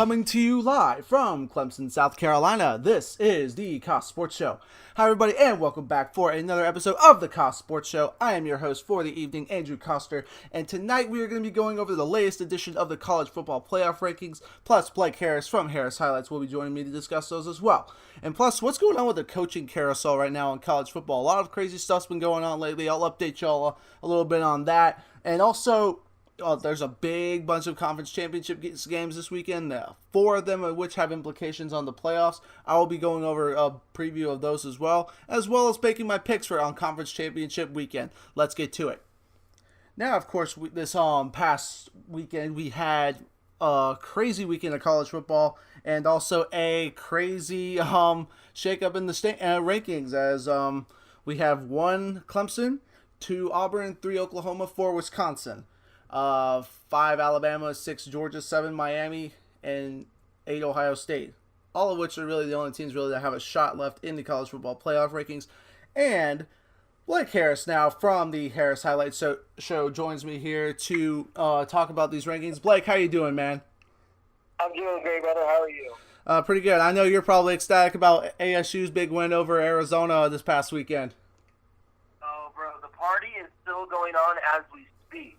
Coming to you live from Clemson, South Carolina, this is the Kos Sports Show. Hi everybody, and welcome back for another episode of the Kos Sports Show. I am your host for the evening, Andrew Koster, and tonight we are going to be going over the latest edition of the college football playoff rankings, plus Blake Harris from Harris Highlights will be joining me to discuss those as well. And plus, what's going on with the coaching carousel right now in college football? A lot of crazy stuff's been going on lately. I'll update y'all a little bit on that. And also, there's a big bunch of conference championship games this weekend, 4 of them of which have implications on the playoffs. I will be going over a preview of those as well as making my picks for on conference championship weekend. Let's get to it. Now, of course, this past weekend we had a crazy weekend of college football and also a crazy shakeup in the state rankings as we have 1 Clemson, 2 Auburn, 3 Oklahoma, 4 Wisconsin. 5 Alabama, 6 Georgia, 7 Miami, and 8 Ohio State. All of which are really the only teams really that have a shot left in the college football playoff rankings. And Blake Harris now from the Harris Highlights Show joins me here to talk about these rankings. Blake, how you doing, man? I'm doing great, brother. How are you? Pretty good. I know you're probably ecstatic about ASU's big win over Arizona this past weekend. Oh, bro, the party is still going on as we speak.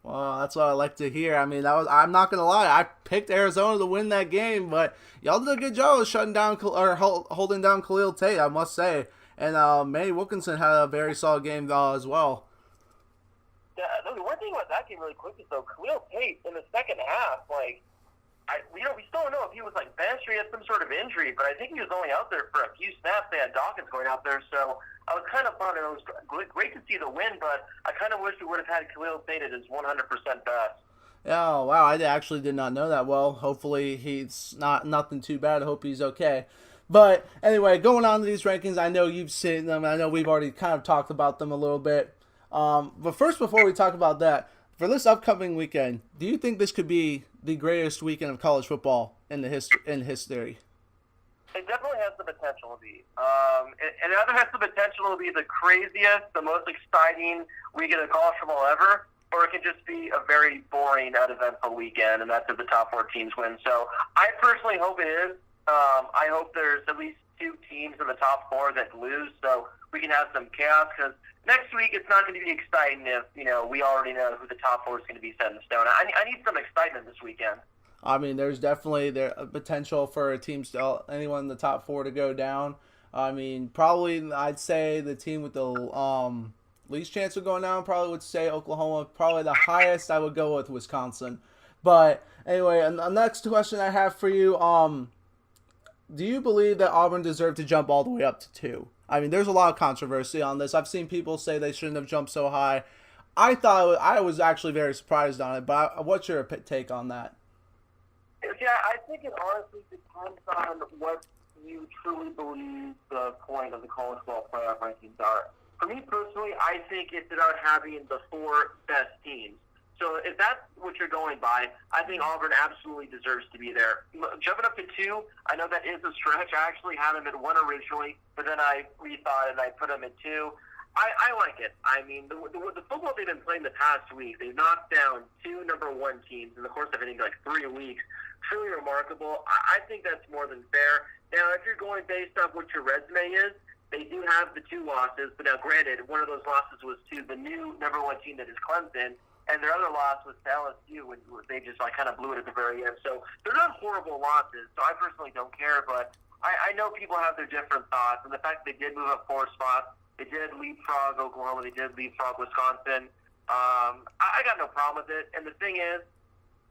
Well, that's what I like to hear. I mean, I'm not going to lie. I picked Arizona to win that game, but y'all did a good job of shutting down or holding down Khalil Tate, I must say. And Manny Wilkinson had a very solid game as well. Yeah, the one thing about that game really quick is, though, Khalil Tate in the second half, we still don't know if he was benched or he had some sort of injury, but I think he was only out there for a few snaps. They had Dawkins going out there, so I was kind of bummed. It was great to see the win, but I kind of wish we would have had Khalil Tate at his 100% best. Oh, wow. I actually did not know that. Well, hopefully he's nothing too bad. I hope he's okay. But anyway, going on to these rankings, I know you've seen them. I know we've already kind of talked about them a little bit. But first, before we talk about that, for this upcoming weekend, do you think this could be the greatest weekend of college football in history? It definitely has the potential to be. It either has the potential to be the craziest, the most exciting weekend of college football ever, or it can just be a very boring, uneventful weekend, and that's if the top 4 teams win. So I personally hope it is. I hope there's at least 2 teams in the top 4 that lose, so we can have some chaos, because next week it's not going to be exciting if, we already know who the top 4 is going to be set in stone. I need some excitement this weekend. I mean, there's definitely a potential for a team, anyone in the top 4 to go down. I mean, probably I'd say the team with the least chance of going down probably would say Oklahoma. Probably the highest I would go with Wisconsin. But anyway, and the next question I have for you, do you believe that Auburn deserved to jump all the way up to 2? I mean, there's a lot of controversy on this. I've seen people say they shouldn't have jumped so high. I was actually very surprised on it, but what's your take on that? Yeah, I think it honestly depends on what you truly believe the point of the college football playoff rankings are. For me personally, I think it's about having the 4 best teams. So if that's what you're going by, I think Auburn absolutely deserves to be there. Jumping up to 2, I know that is a stretch. I actually had them at 1 originally, but then I rethought and I put them at 2. I like it. I mean, the football they've been playing the past week, they've knocked down 2 number 1 teams in the course of, I think, 3 weeks. Truly remarkable. I think that's more than fair. Now, if you're going based off what your resume is, they do have the 2 losses, but now granted, one of those losses was to the new number 1 team that is Clemson, and their other loss was to LSU when they just kind of blew it at the very end. So they're not horrible losses, so I personally don't care, but I know people have their different thoughts, and the fact that they did move up 4 spots, they did leapfrog Oklahoma, they did leapfrog Wisconsin. I got no problem with it, and the thing is,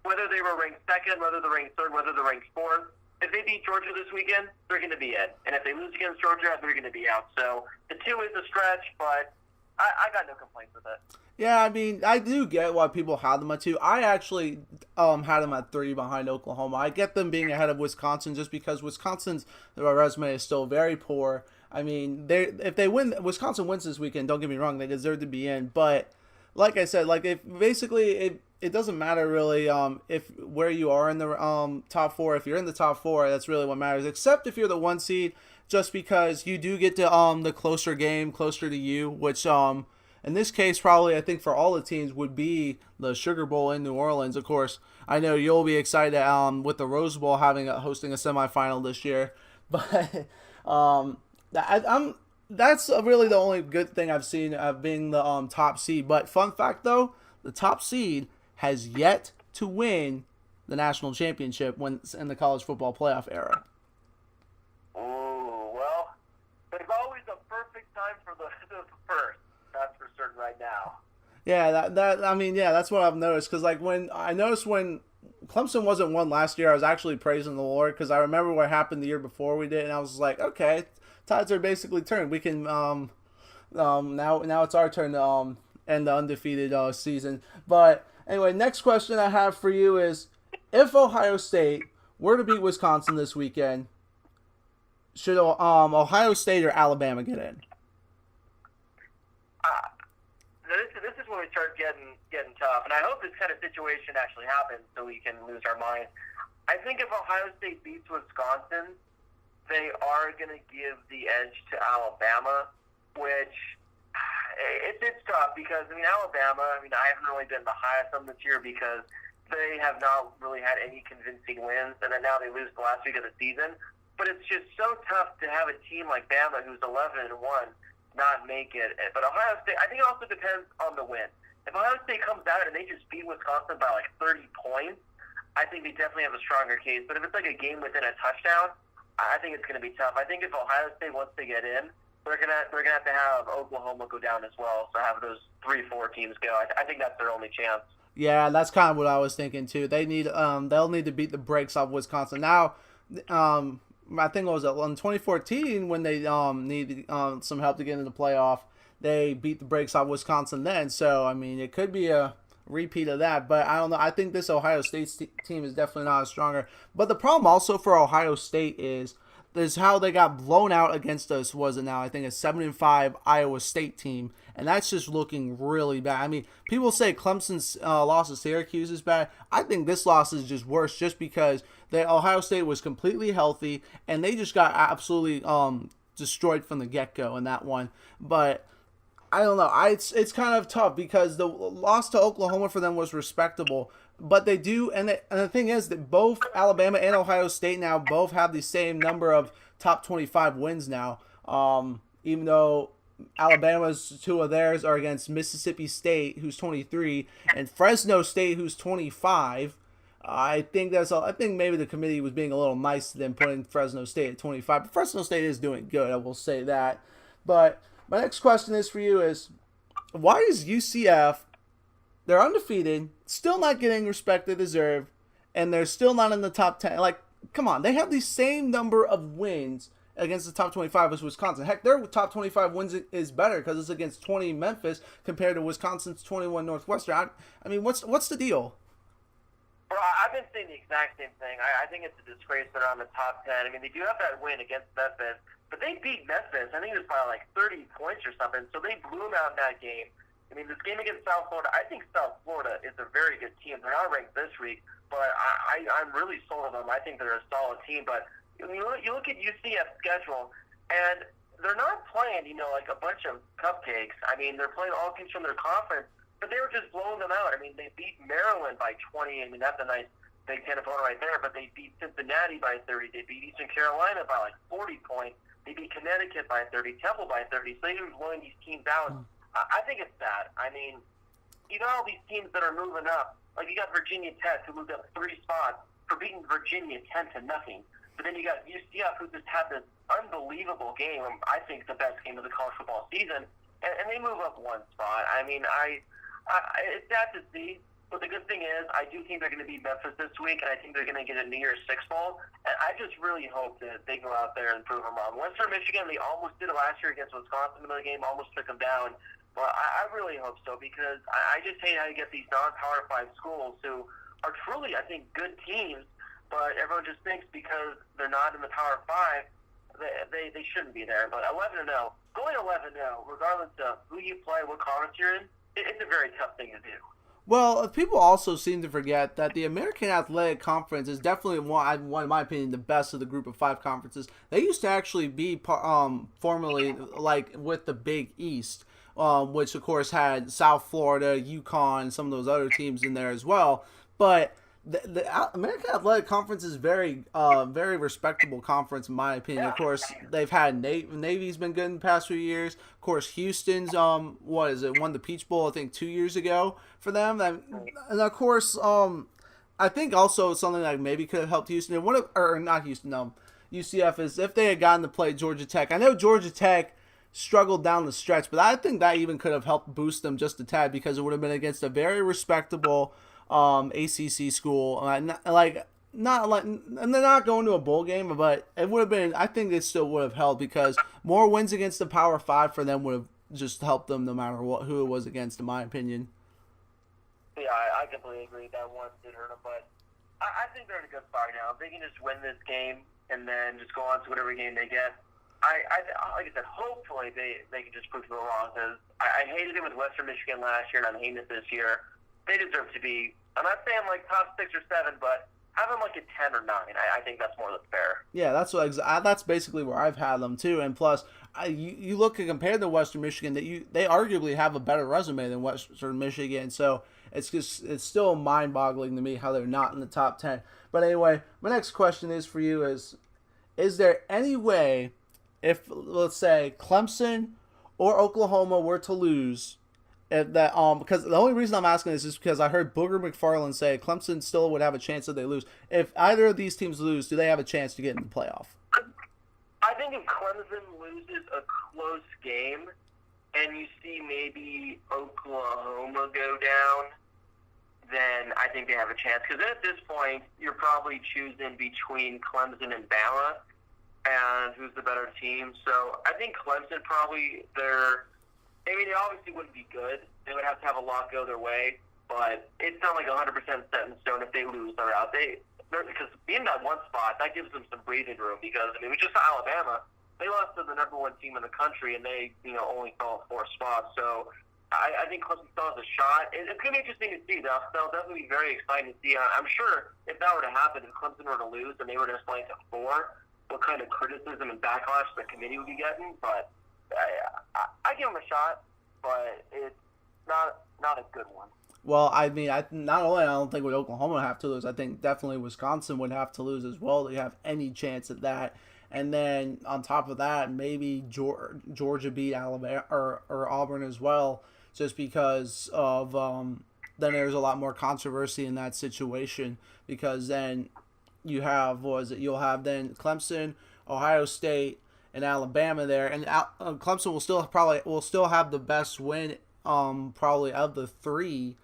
whether they were ranked 2nd, whether they're ranked 3rd, whether they're ranked 4th, if they beat Georgia this weekend, they're going to be in. And if they lose against Georgia, they're going to be out. So the 2 is a stretch, but I got no complaints with it. Yeah, I mean, I do get why people had them at 2. I actually had them at 3 behind Oklahoma. I get them being ahead of Wisconsin just because Wisconsin's resume is still very poor. I mean, if they win, Wisconsin wins this weekend, don't get me wrong, they deserve to be in. But like I said, it doesn't matter really if where you are in the top 4. If you're in the top 4, that's really what matters. Except if you're the 1 seed, just because you do get to the closer game, closer to you, which in this case, probably I think for all the teams would be the Sugar Bowl in New Orleans. Of course, I know you'll be excited with the Rose Bowl hosting a semifinal this year, but that's really the only good thing I've seen of being the top seed. But fun fact though, the top seed has yet to win the national championship when it's in the college football playoff era. Oh, well, there's always a perfect time for the first. That's for certain right now. Yeah, that's what I've noticed. Because when Clemson wasn't one last year, I was actually praising the Lord because I remember what happened the year before we did, and I was like, okay, tides are basically turned. We can now it's our turn to end the undefeated season. But anyway, next question I have for you is, if Ohio State were to beat Wisconsin this weekend, should Ohio State or Alabama get in? This is when we start getting tough, and I hope this kind of situation actually happens so we can lose our minds. I think if Ohio State beats Wisconsin, they are going to give the edge to Alabama, which it's tough because, Alabama, I haven't really been the highest on this year because they have not really had any convincing wins, and then now they lose the last week of the season. But it's just so tough to have a team like Bama, who's 11-1, not make it. But Ohio State, I think it also depends on the win. If Ohio State comes out and they just beat Wisconsin by 30 points, I think they definitely have a stronger case. But if it's like a game within a touchdown, I think it's going to be tough. I think if Ohio State wants to get in, they're gonna have to have Oklahoma go down as well. So have those 3-4 teams go. I think that's their only chance. Yeah, that's kind of what I was thinking too. They'll need to beat the brakes off Wisconsin. Now, I think it was in 2014 when they needed some help to get into the playoff. They beat the brakes off Wisconsin then. So it could be a repeat of that. But I don't know. I think this Ohio State team is definitely not as stronger. But the problem also for Ohio State is how they got blown out against us. Was it now? I think a 7-5 Iowa State team. And that's just looking really bad. People say Clemson's loss to Syracuse is bad. I think this loss is just worse just because Ohio State was completely healthy and they just got absolutely destroyed from the get-go in that one. But I don't know. It's kind of tough because the loss to Oklahoma for them was respectable. But they do, and the thing is that both Alabama and Ohio State now both have the same number of top 25 wins now. Even though Alabama's two of theirs are against Mississippi State, who's 23, and Fresno State, who's 25. I think maybe the committee was being a little nice to them putting Fresno State at 25. But Fresno State is doing good, I will say that. But my next question is for you is, why is UCF, they're undefeated, still not getting respect they deserve, and they're still not in the top 10? Come on, they have the same number of wins against the top 25 as Wisconsin. Heck, their top 25 wins is better because it's against 20 Memphis compared to Wisconsin's 21 Northwestern. What's the deal? Well, I've been saying the exact same thing. I think it's a disgrace they're on the top 10. They do have that win against Memphis, but they beat Memphis. I think it was by 30 points or something, so they blew them out in that game. This game against South Florida, I think South Florida is a very good team. They're not ranked this week, but I'm really sold on them. I think they're a solid team, but you look at UCF's schedule, and they're not playing, a bunch of cupcakes. They're playing all teams from their conference, but they were just blowing them out. They beat Maryland by 20. That's a nice Big Ten opponent right there, but they beat Cincinnati by 30. They beat Eastern Carolina by 40 points. They beat Connecticut by 30, Temple by 30. So they were blowing these teams out. I think it's bad. You got all these teams that are moving up. You got Virginia Tech, who moved up 3 spots for beating Virginia 10-0. But then you got UCF, who just had this unbelievable game. I think the best game of the college football season, and they move up 1 spot. It's sad to see. But the good thing is, I do think they're going to beat Memphis this week, and I think they're going to get a New Year's Six bowl. And I just really hope that they go out there and prove them wrong. Western Michigan, they almost did it last year against Wisconsin in the game, almost took them down. But I really hope so, because I just hate how you get these non-Power 5 schools who are truly, I think, good teams, but everyone just thinks because they're not in the Power 5, they shouldn't be there. But 11-0, going 11-0, regardless of who you play, what conference you're in, it's a very tough thing to do. Well, people also seem to forget that the American Athletic Conference is definitely one, in my opinion, the best of the group of 5 conferences. They used to actually be formerly with the Big East, which of course had South Florida, UConn, some of those other teams in there as well. But the American Athletic Conference is very respectable conference in my opinion. Of course, they've had Navy's been good in the past few years. Of course, Houston's won the Peach Bowl I think 2 years ago for them, and of course I think also something that maybe could have helped Houston UCF is if they had gotten to play Georgia Tech. I know Georgia Tech struggled down the stretch, but I think that even could have helped boost them just a tad because it would have been against a very respectable ACC school. And they're not going to a bowl game, but it would have been. I think it still would have helped because more wins against the Power Five for them would have just helped them no matter who it was against, in my opinion. Yeah, I completely agree. That one did hurt them, but I think they're in a good spot now. If they can just win this game and then just go on to whatever game they get, like I said, hopefully they can just prove them wrong. Because I hated it with Western Michigan last year, and I'm hating it this year. They deserve to be, I'm not saying like top 6 or 7, but have them like a 10 or 9. I think that's more than fair. Yeah, that's basically where I've had them too. And plus, you look and compare to Western Michigan, they arguably have a better resume than Western Michigan. So it's still mind-boggling to me how they're not in the top 10. But anyway, my next question is for you: is there any way, if let's say Clemson or Oklahoma were to lose, if that because the only reason I'm asking this is because I heard Booger McFarland say Clemson still would have a chance that they lose. If either of these teams lose, do they have a chance to get in the playoff? I think if Clemson loses a close game and you see maybe Oklahoma go down, then I think they have a chance. Because at this point, you're probably choosing between Clemson and Bama and who's the better team. So I think Clemson probably they obviously wouldn't be good. They would have to have a lot go their way, but it's not like 100% set in stone. If they lose, they're out. Because being that one spot, that gives them some breathing room. Because we just saw Alabama. They lost to the number 1 team in the country, and they only fell 4 spots. So I think Clemson still has a shot. It's going to be interesting to see. They'll definitely be very exciting to see. I'm sure if that were to happen, if Clemson were to lose and they were just like at 4, what kind of criticism and backlash the committee would be getting. But I give them a shot, but it's not a good one. Well, I don't think would Oklahoma have to lose. I think definitely Wisconsin would have to lose as well to have any chance at that. And then on top of that, maybe Georgia beat Alabama or Auburn as well, just because of then there's a lot more controversy in that situation because then you have you'll have then Clemson, Ohio State, and Alabama there, and Clemson will still have the best win probably of the 3,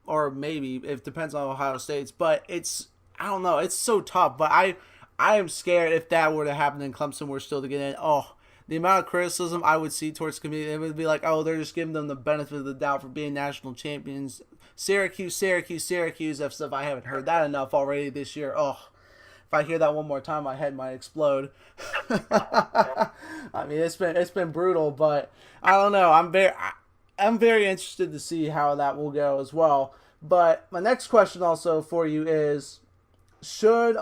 or maybe it depends on Ohio State's. But I don't know, it's so tough. But I am scared if that were to happen and Clemson were still to get in. Oh, the amount of criticism I would see towards the community, it would be like, oh, they're just giving them the benefit of the doubt for being national champions. Syracuse. If I haven't heard that enough already this year. Oh. If I hear that one more time, my head might explode. I mean, it's been brutal, but I don't know. I'm very interested to see how that will go as well. But my next question also for you is, should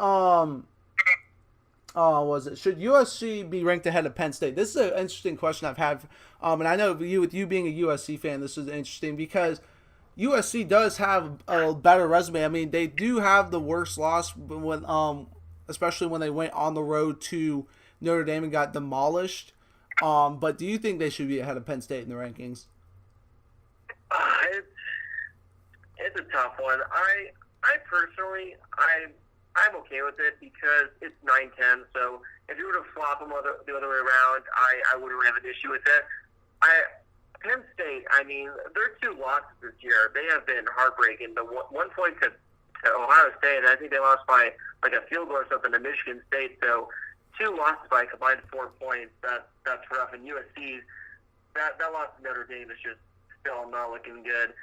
USC be ranked ahead of Penn State? This is an interesting question I've had, and I know with you being a USC fan, this is interesting because USC does have a better resume. I mean, they do have the worst loss when, especially when they went on the road to Notre Dame and got demolished. But do you think they should be ahead of Penn State in the rankings? It's a tough one. I personally, I'm okay with it because it's 9-10. So if you were to flop them the other way around, I wouldn't have an issue with it. Penn State, I mean, their 2 losses this year, they have been heartbreaking. The 1 point to Ohio State, I think they lost by like a field goal or something to Michigan State. So 2 losses by a combined 4 points. That's rough. And USC, that loss to Notre Dame is just still not looking good.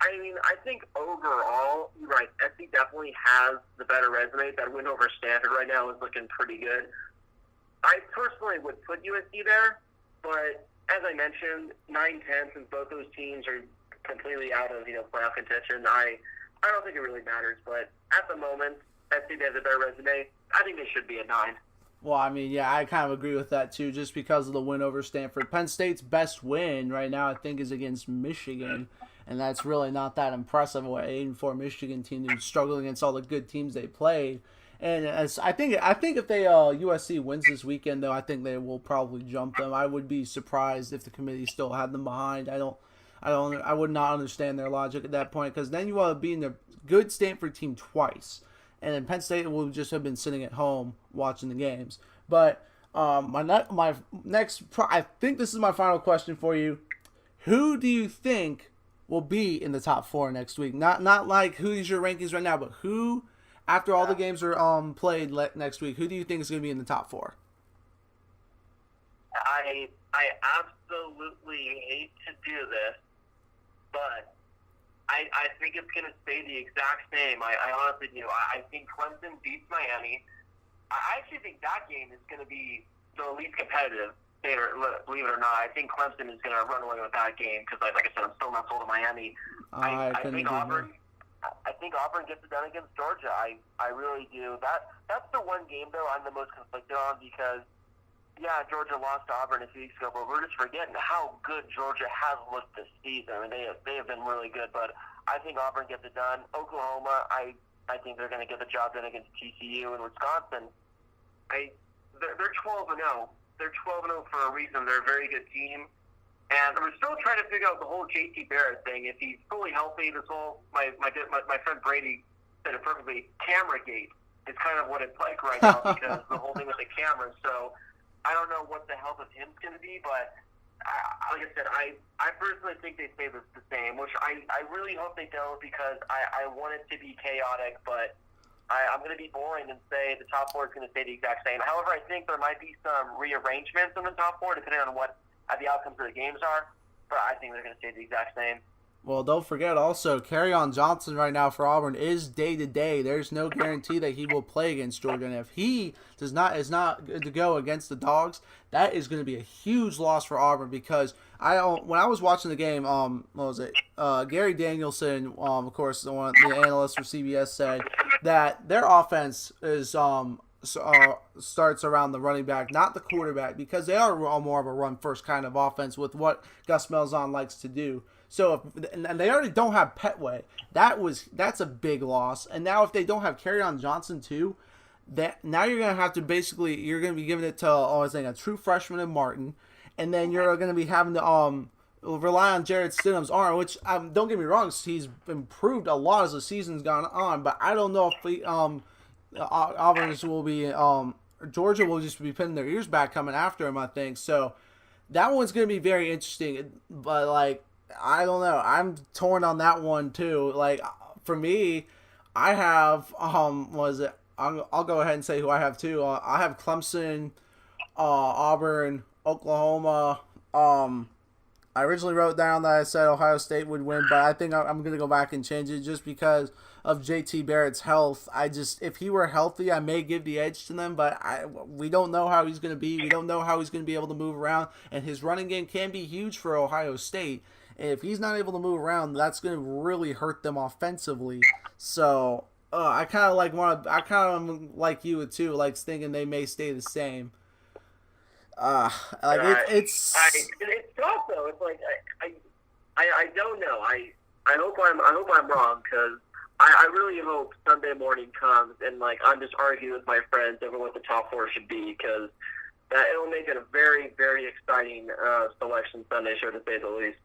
I mean, I think overall, you're right, SC definitely has the better resume. That win over Stanford right now is looking pretty good. I personally would put USC there, but as I mentioned, 9-10, since both those teams are completely out of playoff contention, I don't think it really matters. But at the moment, SC has a better resume. I think they should be at 9. Well, I mean, yeah, I kind of agree with that too, just because of the win over Stanford. Penn State's best win right now, I think, is against Michigan, and that's really not that impressive. What 8-4 Michigan team who's struggling against all the good teams they played. And I think if they USC wins this weekend, though, I think they will probably jump them. I would be surprised if the committee still had them behind. I would not understand their logic at that point, because then you want to be in a good Stanford team twice, and then Penn State will just have been sitting at home watching the games. But my next, I think this is my final question for you. Who do you think will be in the top 4 next week? Not like who's your rankings right now, but who, after all the games are played next week, who do you think is going to be in the top 4? I absolutely hate to do this, but I think it's going to stay the exact same. I honestly do. I think Clemson beats Miami. I actually think that game is going to be the least competitive, believe it or not. I think Clemson is going to run away with that game because, like I said, I'm still not sold on Miami. I think Auburn. I think Auburn gets it done against Georgia. I really do. That's the one game, though, I'm the most conflicted on because, yeah, Georgia lost to Auburn a few weeks ago, but we're just forgetting how good Georgia has looked this season. I mean, they have been really good, but I think Auburn gets it done. Oklahoma, I think they're going to get the job done against TCU and Wisconsin. They're 12-0. They're 12-0 for a reason. They're a very good team. And we're still trying to figure out the whole JT Barrett thing. If he's fully healthy, this whole my friend Brady said it perfectly. Cameragate is kind of what it's like right now because the whole thing with the cameras. So I don't know what the health of him's going to be, but like I said, I personally think they stay the same, which I really hope they don't because I want it to be chaotic, but I'm going to be boring and say the top 4 is going to stay the exact same. However, I think there might be some rearrangements in the top 4 depending on what the outcomes of the games are, but I think they're going to stay the exact same. Well, don't forget also, Kerryon Johnson right now for Auburn is day-to-day. There's no guarantee that he will play against Georgia. And if he is not good to go against the Dogs, that is going to be a huge loss for Auburn because when I was watching the game, what was it? Gary Danielson, of course, the analyst for CBS said that their offense is starts around the running back, not the quarterback, because they are more of a run-first kind of offense with what Gus Malzahn likes to do. So, and they already don't have Petway. That's a big loss. And now if they don't have Kerryon Johnson too, now you're going to have to you're going to be giving it to, a true freshman in Martin. And then you're going to be having to rely on Jared Stidham's arm, which, don't get me wrong, he's improved a lot as the season's gone on. But I don't know if Auburn will be, Georgia will just be putting their ears back coming after him, I think. So that one's going to be very interesting. But, I don't know. I'm torn on that one too. For me, I have I'll go ahead and say who I have too. I have Clemson, Auburn, Oklahoma. I originally wrote down that I said Ohio State would win, but I think I'm going to go back and change it just because of JT Barrett's health. If he were healthy, I may give the edge to them, but we don't know how he's going to be. We don't know how he's going to be able to move around, and his running game can be huge for Ohio State. And if he's not able to move around, that's going to really hurt them offensively. So I kind of like you too, thinking they may stay the same. It's tough though. It's like I don't know. I hope I'm wrong because I really hope Sunday morning comes and I'm just arguing with my friends over what the top 4 should be because it'll make it a very, very exciting selection Sunday show to say the least.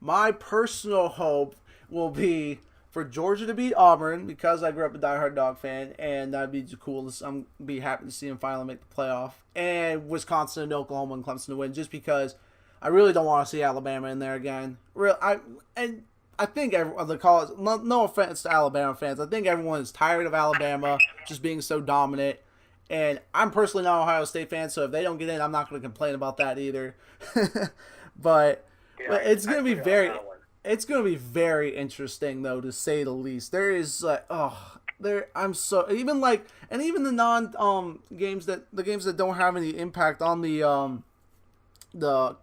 My personal hope will be for Georgia to beat Auburn because I grew up a diehard Dog fan, and that'd be cool. I'm be happy to see them finally make the playoff. And Wisconsin and Oklahoma and Clemson to win, just because I really don't want to see Alabama in there again. I think no offense to Alabama fans, I think everyone is tired of Alabama just being so dominant. And I'm personally not an Ohio State fan, so if they don't get in, I'm not going to complain about that either. But it's going to be very interesting though, to say the least. There is even the games that don't have any impact on the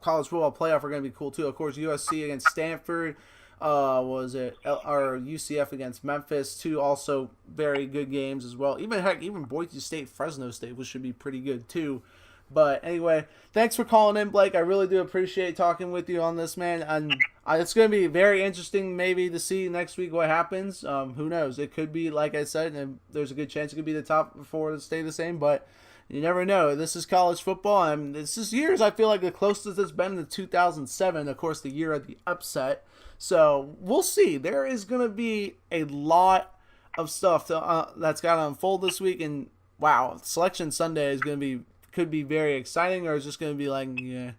college football playoff are going to be cool too. Of course, USC against Stanford. or UCF against Memphis, two also very good games as well. Even Boise State, Fresno State, which should be pretty good too. But anyway, thanks for calling in, Blake. I really do appreciate talking with you on this, man. And it's going to be very interesting maybe to see next week what happens. Who knows? It could be, like I said, and there's a good chance it could be the top four to stay the same, but you never know. This is college football, and this is years I feel like the closest it's been to 2007, of course, the year of the upset. So we'll see. There is going to be a lot of stuff that's got to unfold this week, and wow, Selection Sunday is going to be could be very exciting, or it's just going to be like, yeah,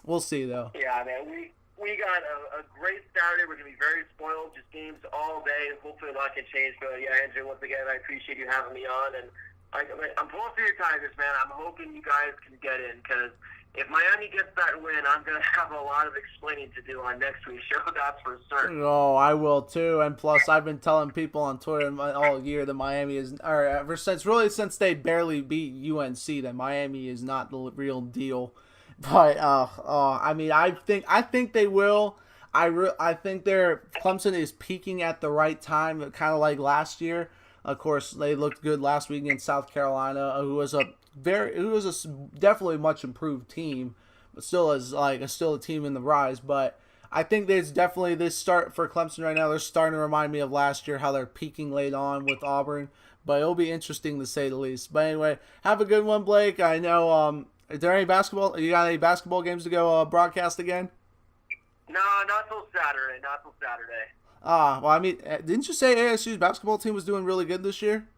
we'll see though. Yeah, man, we got a great Saturday. We're going to be very spoiled, just games all day. Hopefully a lot can change. But yeah, Andrew, once again, I appreciate you having me on, and I'm pulling for your Tigers, man. I'm hoping you guys can get in, because if Miami gets that win, I'm going to have a lot of explaining to do on next week's show, that's for certain. Oh, I will too. And plus, I've been telling people on Twitter all year that Miami is, or ever since they barely beat UNC, that Miami is not the real deal. But I mean, I think they will. I think Clemson is peaking at the right time, kind of like last year. Of course, they looked good last week against South Carolina, who was a definitely much improved team, but still a team in the rise. But I think there's definitely this start for Clemson right now. They're starting to remind me of last year, how they're peaking late on with Auburn. But it'll be interesting to say the least. But anyway, have a good one, Blake. I know. Is there any basketball? You got any basketball games to go broadcast again? No, not till Saturday. Well, I mean, didn't you say ASU's basketball team was doing really good this year?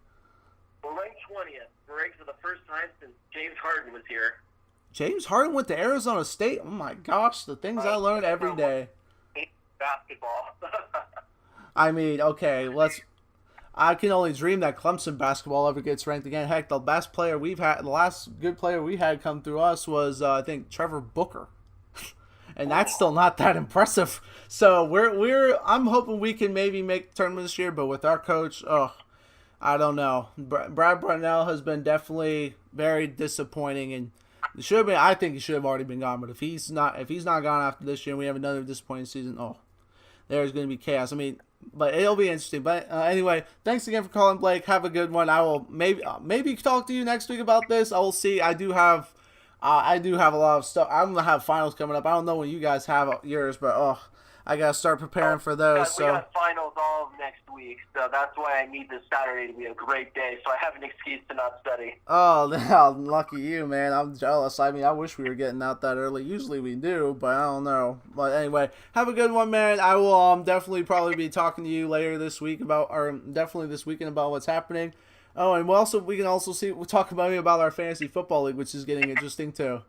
We're ranked 20th. We're ranked for the first time since James Harden was here. James Harden went to Arizona State? Oh, my gosh, the things I learn every day. Basketball. I mean, okay, I can only dream that Clemson basketball ever gets ranked again. Heck, the last good player we had come through us was, I think, Trevor Booker. And that's still not that impressive. So I'm hoping we can maybe make the tournament this year, but with our coach, I don't know. Brad Brownell has been definitely very disappointing, and I think he should have already been gone. But if he's not gone after this year, and we have another disappointing season, there's going to be chaos. I mean, but it'll be interesting. But anyway, thanks again for calling, Blake. Have a good one. I will maybe talk to you next week about this. I will see. I do have a lot of stuff. I'm going to have finals coming up. I don't know when you guys have yours, but I got to start preparing for those. We got finals all of next week, so that's why I need this Saturday to be a great day, so I have an excuse to not study. Oh, lucky you, man. I'm jealous. I mean, I wish we were getting out that early. Usually we do, but I don't know. But anyway, have a good one, man. I will definitely probably be talking to you later this week definitely this weekend about what's happening. Oh, and we'll talk about our fantasy football league, which is getting interesting too.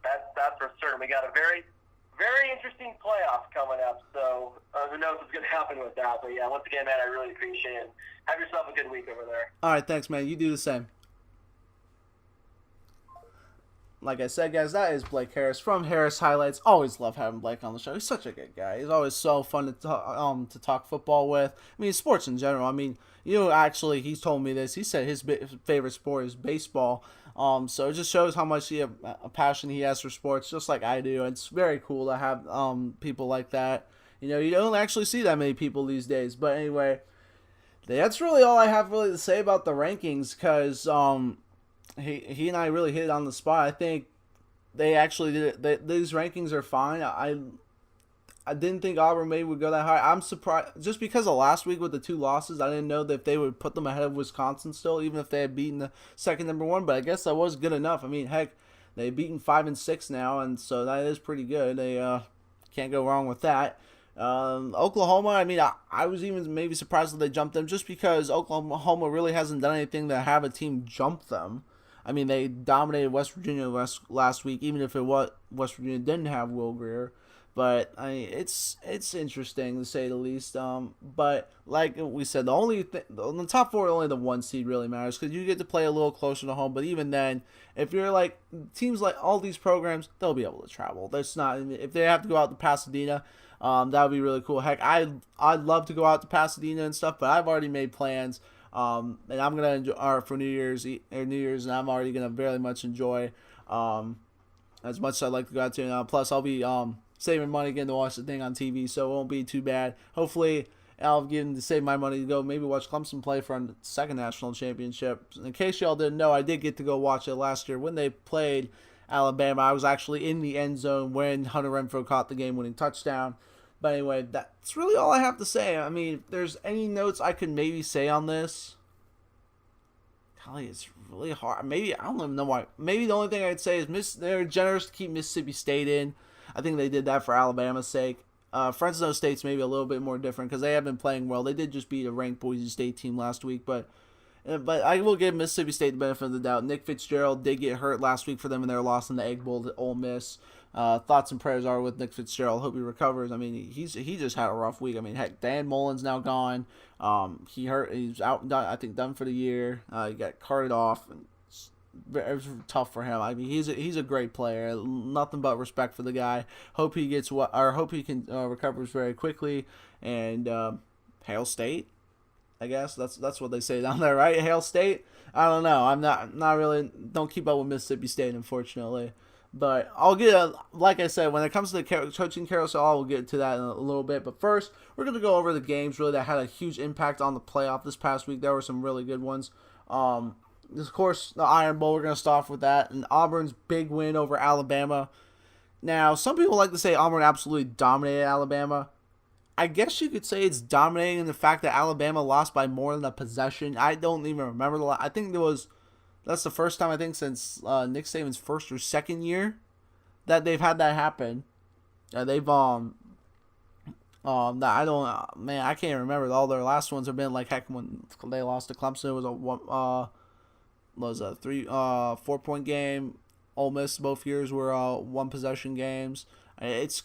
That's for certain. We got a very, very interesting playoff coming up, so who knows what's going to happen with that. But yeah, once again, man, I really appreciate it. Have yourself a good week over there. All right, thanks, man. You do the same. Like I said, guys, that is Blake Harris from Harris Highlights. Always love having Blake on the show. He's such a good guy. He's always so fun to talk football with. I mean, sports in general. I mean, actually, he's told me this. He said his favorite sport is baseball. So it just shows how much a passion he has for sports, just like I do. It's very cool to have people like that. You don't actually see that many people these days. But anyway, that's really all I have to say about the rankings, because he and I really hit it on the spot. I think they actually did it. These rankings are fine. I didn't think Auburn maybe would go that high. I'm surprised just because of last week with the 2 losses. I didn't know that they would put them ahead of Wisconsin still, even if they had beaten the second number 1. But I guess that was good enough. I mean, heck, they've beaten 5 and 6 now, and so that is pretty good. They can't go wrong with that. Oklahoma, I mean, I was even maybe surprised that they jumped them, just because Oklahoma really hasn't done anything to have a team jump them. I mean, they dominated West Virginia last week, even if West Virginia didn't have Will Grier. But it's interesting to say the least. But like we said, the top 4, only the 1 seed really matters, because you get to play a little closer to home. But even then, if you're like teams like all these programs, they'll be able to travel. That's not, if they have to go out to Pasadena, that would be really cool. Heck, I'd love to go out to Pasadena and stuff, but I've already made plans. And I'm gonna enjoy for New Year's, and I'm already gonna very much enjoy as much as I'd like to go out to. Plus, I'll be saving money getting to watch the thing on TV, so it won't be too bad. Hopefully, I'll get to save my money to go maybe watch Clemson play for a second national championship. In case y'all didn't know, I did get to go watch it last year when they played Alabama. I was actually in the end zone when Hunter Renfrow caught the game-winning touchdown. But anyway, that's really all I have to say. I mean, if there's any notes I could maybe say on this, golly, it's really hard. Maybe, I don't even know why. Maybe the only thing I'd say is they're generous to keep Mississippi State in. I think they did that for Alabama's sake. Fresno State's maybe a little bit more different because they have been playing well. They did just beat a ranked Boise State team last week, but I will give Mississippi State the benefit of the doubt. Nick Fitzgerald did get hurt last week for them in their loss in the Egg Bowl to Ole Miss. Thoughts and prayers are with Nick Fitzgerald. Hope he recovers. I mean, he just had a rough week. I mean, heck, Dan Mullen's now gone. He's out. I think done for the year. He got carted off. And it was tough for him. I mean, he's a great player. Nothing but respect for the guy. Hope he can recovers very quickly. And Hail State, I guess that's what they say down there, right? Hail State. I don't know. I'm not really don't keep up with Mississippi State, unfortunately. But I'll like I said, when it comes to the coaching carousel, I'll get to that in a little bit. But first, we're going to go over the games really that had a huge impact on the playoff this past week. There were some really good ones. Of course, the Iron Bowl, we're going to start off with that. And Auburn's big win over Alabama. Now, some people like to say Auburn absolutely dominated Alabama. I guess you could say it's dominating in the fact that Alabama lost by more than a possession. I don't even remember I think that's the first time I think since Nick Saban's first or second year that they've had that happen. They've I can't remember. All their last ones have been like heck when they lost to Clemson. It was a 4-point game. Ole Miss both years were one possession games. It's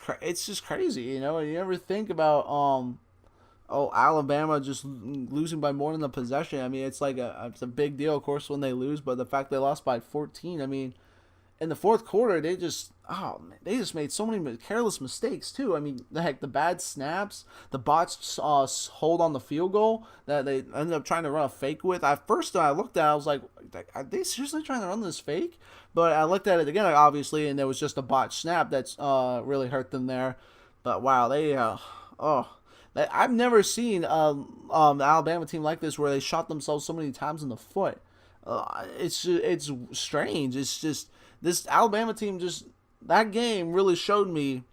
just crazy, you know. You ever think about Alabama just losing by more than a possession? I mean, it's a big deal, of course, when they lose, but the fact they lost by 14, I mean, in the fourth quarter, they just made so many careless mistakes too. I mean, the bad snaps, the botched hold on the field goal that they ended up trying to run a fake with. At first, I looked at it, I was like, are they seriously trying to run this fake? But I looked at it again, obviously, and there was just a botched snap that's really hurt them there. But wow, I've never seen the Alabama team like this where they shot themselves so many times in the foot. It's strange. It's just this Alabama team that game really showed me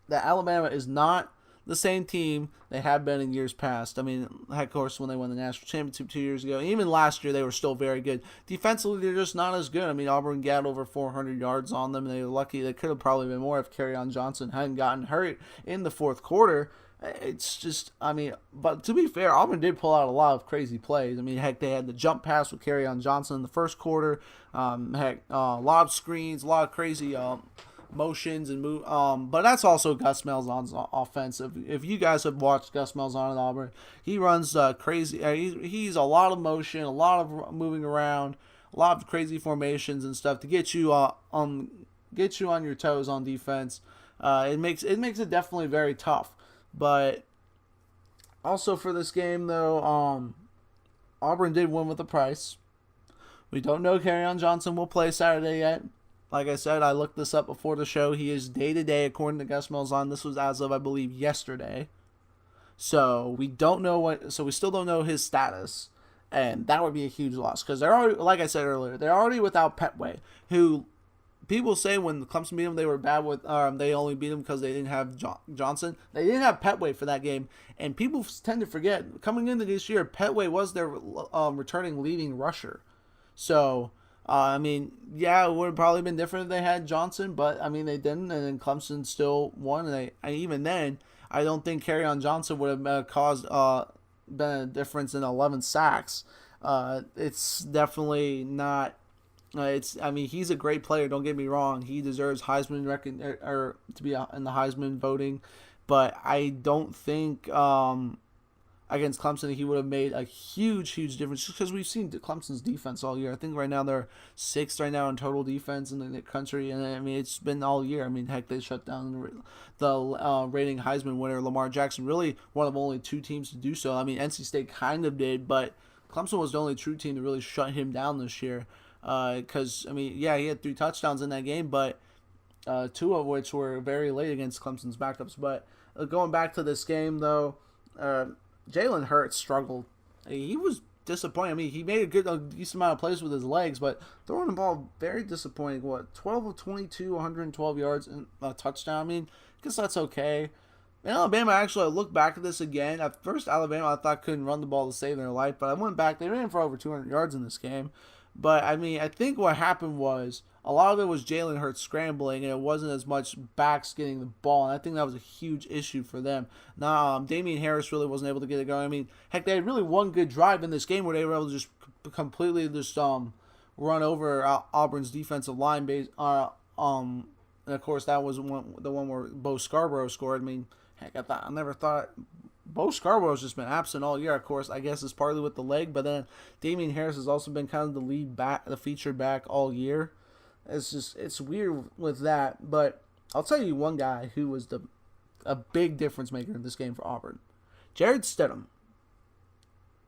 that Alabama is not the same team they have been in years past. I mean, of course, when they won the national championship 2 years ago, even last year they were still very good. Defensively, they're just not as good. I mean, Auburn got over 400 yards on them. They were lucky. They could have probably been more if Kerryon Johnson hadn't gotten hurt in the fourth quarter. It's just, I mean, but to be fair, Auburn did pull out a lot of crazy plays. I mean, heck, they had the jump pass with Kerryon Johnson in the first quarter. A lot of screens, a lot of crazy motions and move. But that's also Gus Malzahn's offense. If you guys have watched Gus Malzahn at Auburn, he runs crazy. He's a lot of motion, a lot of moving around, a lot of crazy formations and stuff to get you on your toes on defense. It makes it definitely very tough. But also for this game, though, Auburn did win with a price. We don't know Kerryon Johnson will play Saturday yet. Like I said, I looked this up before the show. He is day-to-day, according to Gus Malzahn. This was as of, I believe, yesterday. So we don't know we still don't know his status. And that would be a huge loss. Because they're already, like I said earlier, they're already without Petway, who people say when Clemson beat them, they were bad with. They only beat them because they didn't have Johnson. They didn't have Petway for that game, and people tend to forget. Coming into this year, Petway was their returning leading rusher. So, I mean, yeah, it would have probably been different if they had Johnson, but I mean they didn't, and then Clemson still won. And even then, I don't think Kerryon Johnson would have been a difference in 11 sacks. It's definitely not. He's a great player. Don't get me wrong. He deserves Heisman or to be in the Heisman voting, but I don't think against Clemson he would have made a huge difference. Just because we've seen Clemson's defense all year. I think right now they're 6th right now in total defense in the country, and I mean it's been all year. I mean, heck, they shut down the reigning Heisman winner Lamar Jackson. Really, one of only 2 teams to do so. I mean, NC State kind of did, but Clemson was the only true team to really shut him down this year. Because, I mean, yeah, he had 3 touchdowns in that game, but two of which were very late against Clemson's backups. But going back to this game, though, Jalen Hurts struggled. He was disappointing. I mean, he made a decent amount of plays with his legs, but throwing the ball very disappointing. 12 of 22, 112 yards and a touchdown. I mean, I guess that's okay. In Alabama, actually, I looked back at this again. At first, Alabama, I thought couldn't run the ball to save their life, but I went back. They ran for over 200 yards in this game. But, I mean, I think what happened was a lot of it was Jalen Hurts scrambling, and it wasn't as much backs getting the ball, and I think that was a huge issue for them. Now, Damian Harris really wasn't able to get it going. I mean, heck, they had really one good drive in this game where they were able to just completely just run over Auburn's defensive line. And, of course, that was the one where Bo Scarborough scored. I mean, heck, I never thought Bo Scarborough's just been absent all year. Of course, I guess it's partly with the leg, but then Damian Harris has also been kind of the lead back, the featured back all year. It's weird with that, but I'll tell you one guy who was a big difference maker in this game for Auburn. Jarrett Stidham.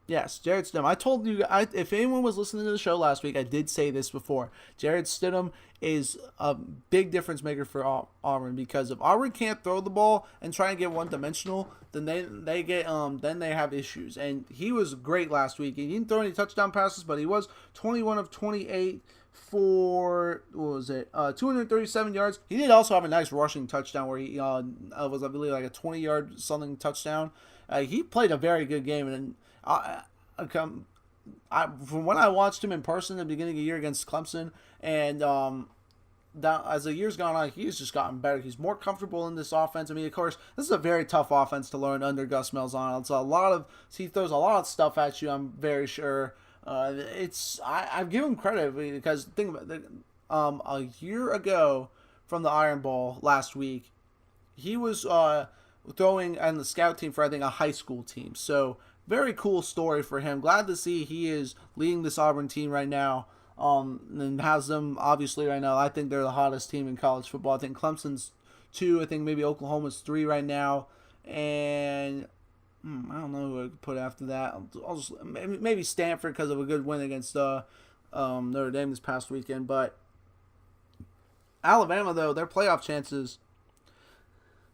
Yes, Jarrett Stidham. I told you, if anyone was listening to the show last week, I did say this before. Jarrett Stidham is a big difference maker for Auburn, because if Auburn can't throw the ball and try and get one-dimensional, then they have issues. And he was great last week. He didn't throw any touchdown passes, but he was 21 of 28 for 237 yards. He did also have a nice rushing touchdown where he was, I believe, like a 20-yard something touchdown. He played a very good game, and from when I watched him in person at the beginning of the year against Clemson, and as the years gone on, he's just gotten better. He's more comfortable in this offense. I mean, of course, this is a very tough offense to learn under Gus Malzahn. He throws a lot of stuff at you, I'm very sure. I give him credit, because think about it, a year ago from the Iron Bowl last week, he was throwing on the scout team for, I think, a high school team. So very cool story for him. Glad to see he is leading this Auburn team right now. And has them obviously right now. I think they're the hottest team in college football. I think Clemson's 2. I think maybe Oklahoma's 3 right now, and I don't know who I could put after that. I'll just maybe Stanford because of a good win against Notre Dame this past weekend. But Alabama, though, their playoff chances.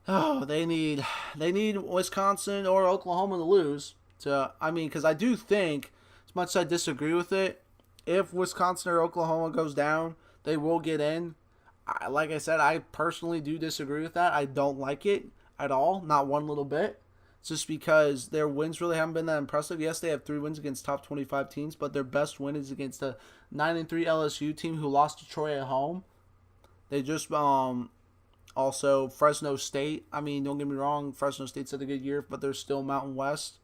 Oh, they need Wisconsin or Oklahoma to lose. Because I do think, as much as I disagree with it, if Wisconsin or Oklahoma goes down, they will get in. Like I said, I personally do disagree with that. I don't like it at all, not one little bit. It's just because their wins really haven't been that impressive. Yes, they have 3 wins against top 25 teams, but their best win is against a 9-3 LSU team who lost to Troy at home. They just also Fresno State. I mean, don't get me wrong, Fresno State's had a good year, but they're still Mountain West.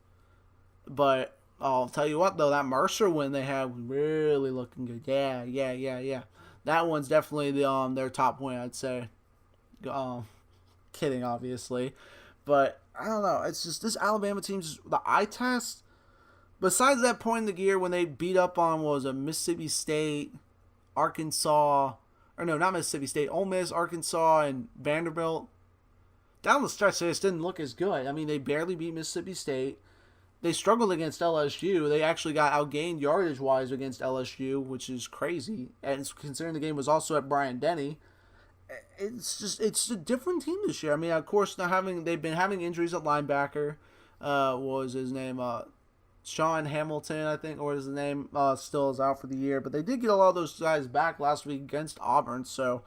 But I'll tell you what, though, that Mercer win they had was really looking good. Yeah. That one's definitely their top win, I'd say. Kidding, obviously. But I don't know. It's just this Alabama team's the eye test. Besides that point in the year when they beat up on, Mississippi State, Arkansas, or no, not Mississippi State, Ole Miss, Arkansas, and Vanderbilt. Down the stretch, they just didn't look as good. I mean, they barely beat Mississippi State. They struggled against LSU. They actually got outgained yardage-wise against LSU, which is crazy. And considering the game was also at Bryant-Denny, it's a different team this year. I mean, of course, they've been having injuries at linebacker. What was his name? Sean Hamilton, I think, or his name still is out for the year. But they did get a lot of those guys back last week against Auburn, so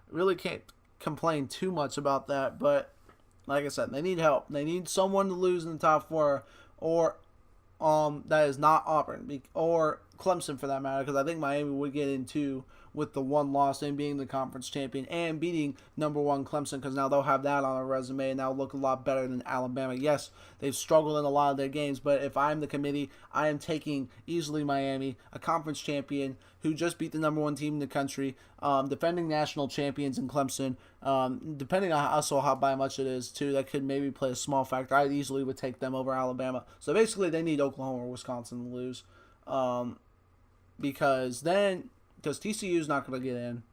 really can't complain too much about that. But like I said, they need help. They need someone to lose in the top 4. Or that is not Auburn, or Clemson for that matter, because I think Miami would get into with the one loss and being the conference champion and beating number 1 Clemson, because now they'll have that on their resume and that'll look a lot better than Alabama. Yes, they've struggled in a lot of their games, but if I'm the committee, I am taking easily Miami, a conference champion who just beat the number 1 team in the country, defending national champions in Clemson, depending on also how by much it is too, that could maybe play a small factor. I easily would take them over Alabama. So basically they need Oklahoma or Wisconsin to lose, because TCU is not going to get in.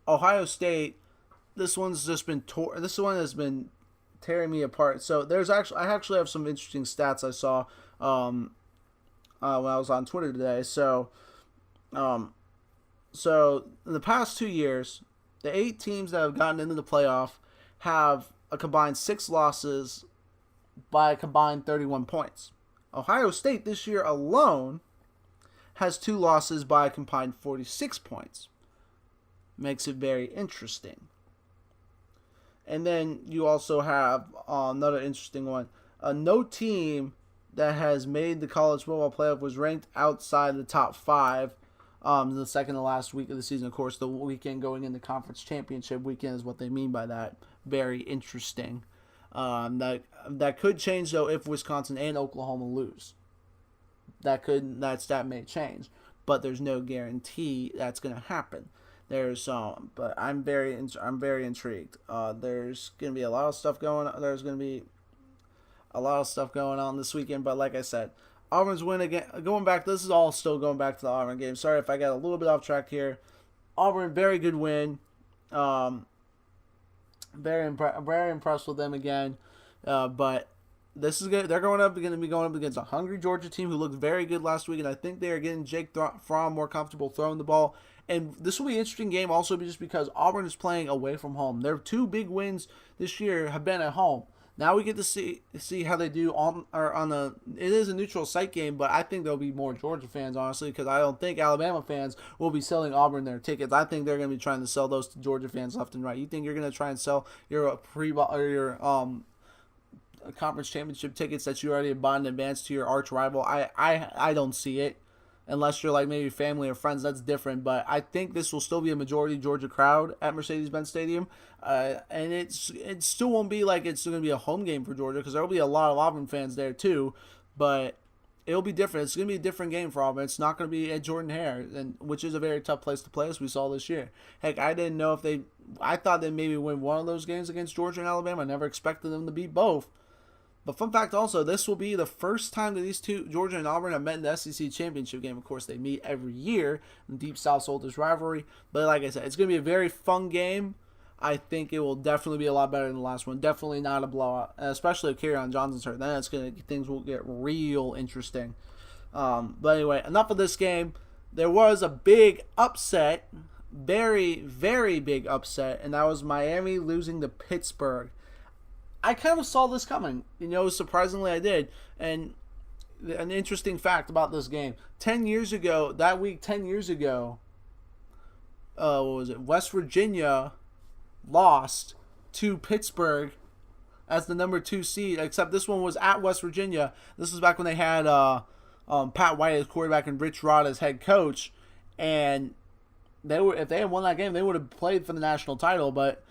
Ohio State, this one has been tearing me apart. So I actually have some interesting stats I saw when I was on Twitter today. So in the past 2 years, the 8 teams that have gotten into the playoff have a combined 6 losses by a combined 31 points. Ohio State this year alone has 2 losses by a combined 46 points. Makes it very interesting. And then you also have another interesting one. No team that has made the college football playoff was ranked outside the top 5 the second to last week of the season. Of course, the weekend going into conference championship weekend is what they mean by that. Very interesting. That could change, though, if Wisconsin and Oklahoma lose. That stat may change, but there's no guarantee that's going to happen. But I'm very intrigued. There's going to be a lot of stuff going on. There's going to be a lot of stuff going on this weekend. But like I said, Auburn's win again. This is all still going back to the Auburn game. Sorry if I got a little bit off track here. Auburn, very good win. Very impressed with them again. But this is good. They're going to be going up against a hungry Georgia team who looked very good last week, and I think they are getting Jake Fromm more comfortable throwing the ball. And this will be an interesting game also just because Auburn is playing away from home. Their 2 big wins this year have been at home. Now we get to see how they do it is a neutral site game, but I think there'll be more Georgia fans, honestly, because I don't think Alabama fans will be selling Auburn their tickets. I think they're going to be trying to sell those to Georgia fans left and right. You think you're going to try and sell your conference championship tickets that you already bought in advance to your arch rival? I don't see it. Unless you're like maybe family or friends, that's different. But I think this will still be a majority Georgia crowd at Mercedes-Benz Stadium. And it still won't be like it's going to be a home game for Georgia because there will be a lot of Auburn fans there too. But it'll be different. It's going to be a different game for Auburn. It's not going to be at Jordan-Hare, which is a very tough place to play, as we saw this year. Heck, I didn't know I thought they'd maybe win one of those games against Georgia and Alabama. I never expected them to beat both. But fun fact also, this will be the first time that these two, Georgia and Auburn, have met in the SEC championship game. Of course, they meet every year in the Deep South's oldest rivalry. But like I said, it's going to be a very fun game. I think it will definitely be a lot better than the last one. Definitely not a blowout, especially if Kerryon Johnson's hurt. Then things will get real interesting. But anyway, enough of this game. There was a big upset, very, very big upset, and that was Miami losing to Pittsburgh. I kind of saw this coming. Surprisingly I did. And an interesting fact about this game. 10 years ago, West Virginia lost to Pittsburgh as the number 2 seed, except this one was at West Virginia. This was back when they had Pat White as quarterback and Rich Rod as head coach. And if they had won that game, they would have played for the national title, but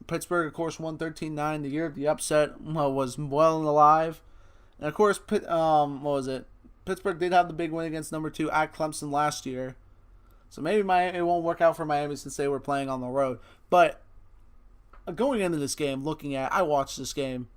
Pittsburgh, of course, won 13-9. The year of the upset was well and alive. And, of course, Pittsburgh did have the big win against number 2 at Clemson last year. So maybe it won't work out for Miami since they were playing on the road. But going into this game, I watched this game,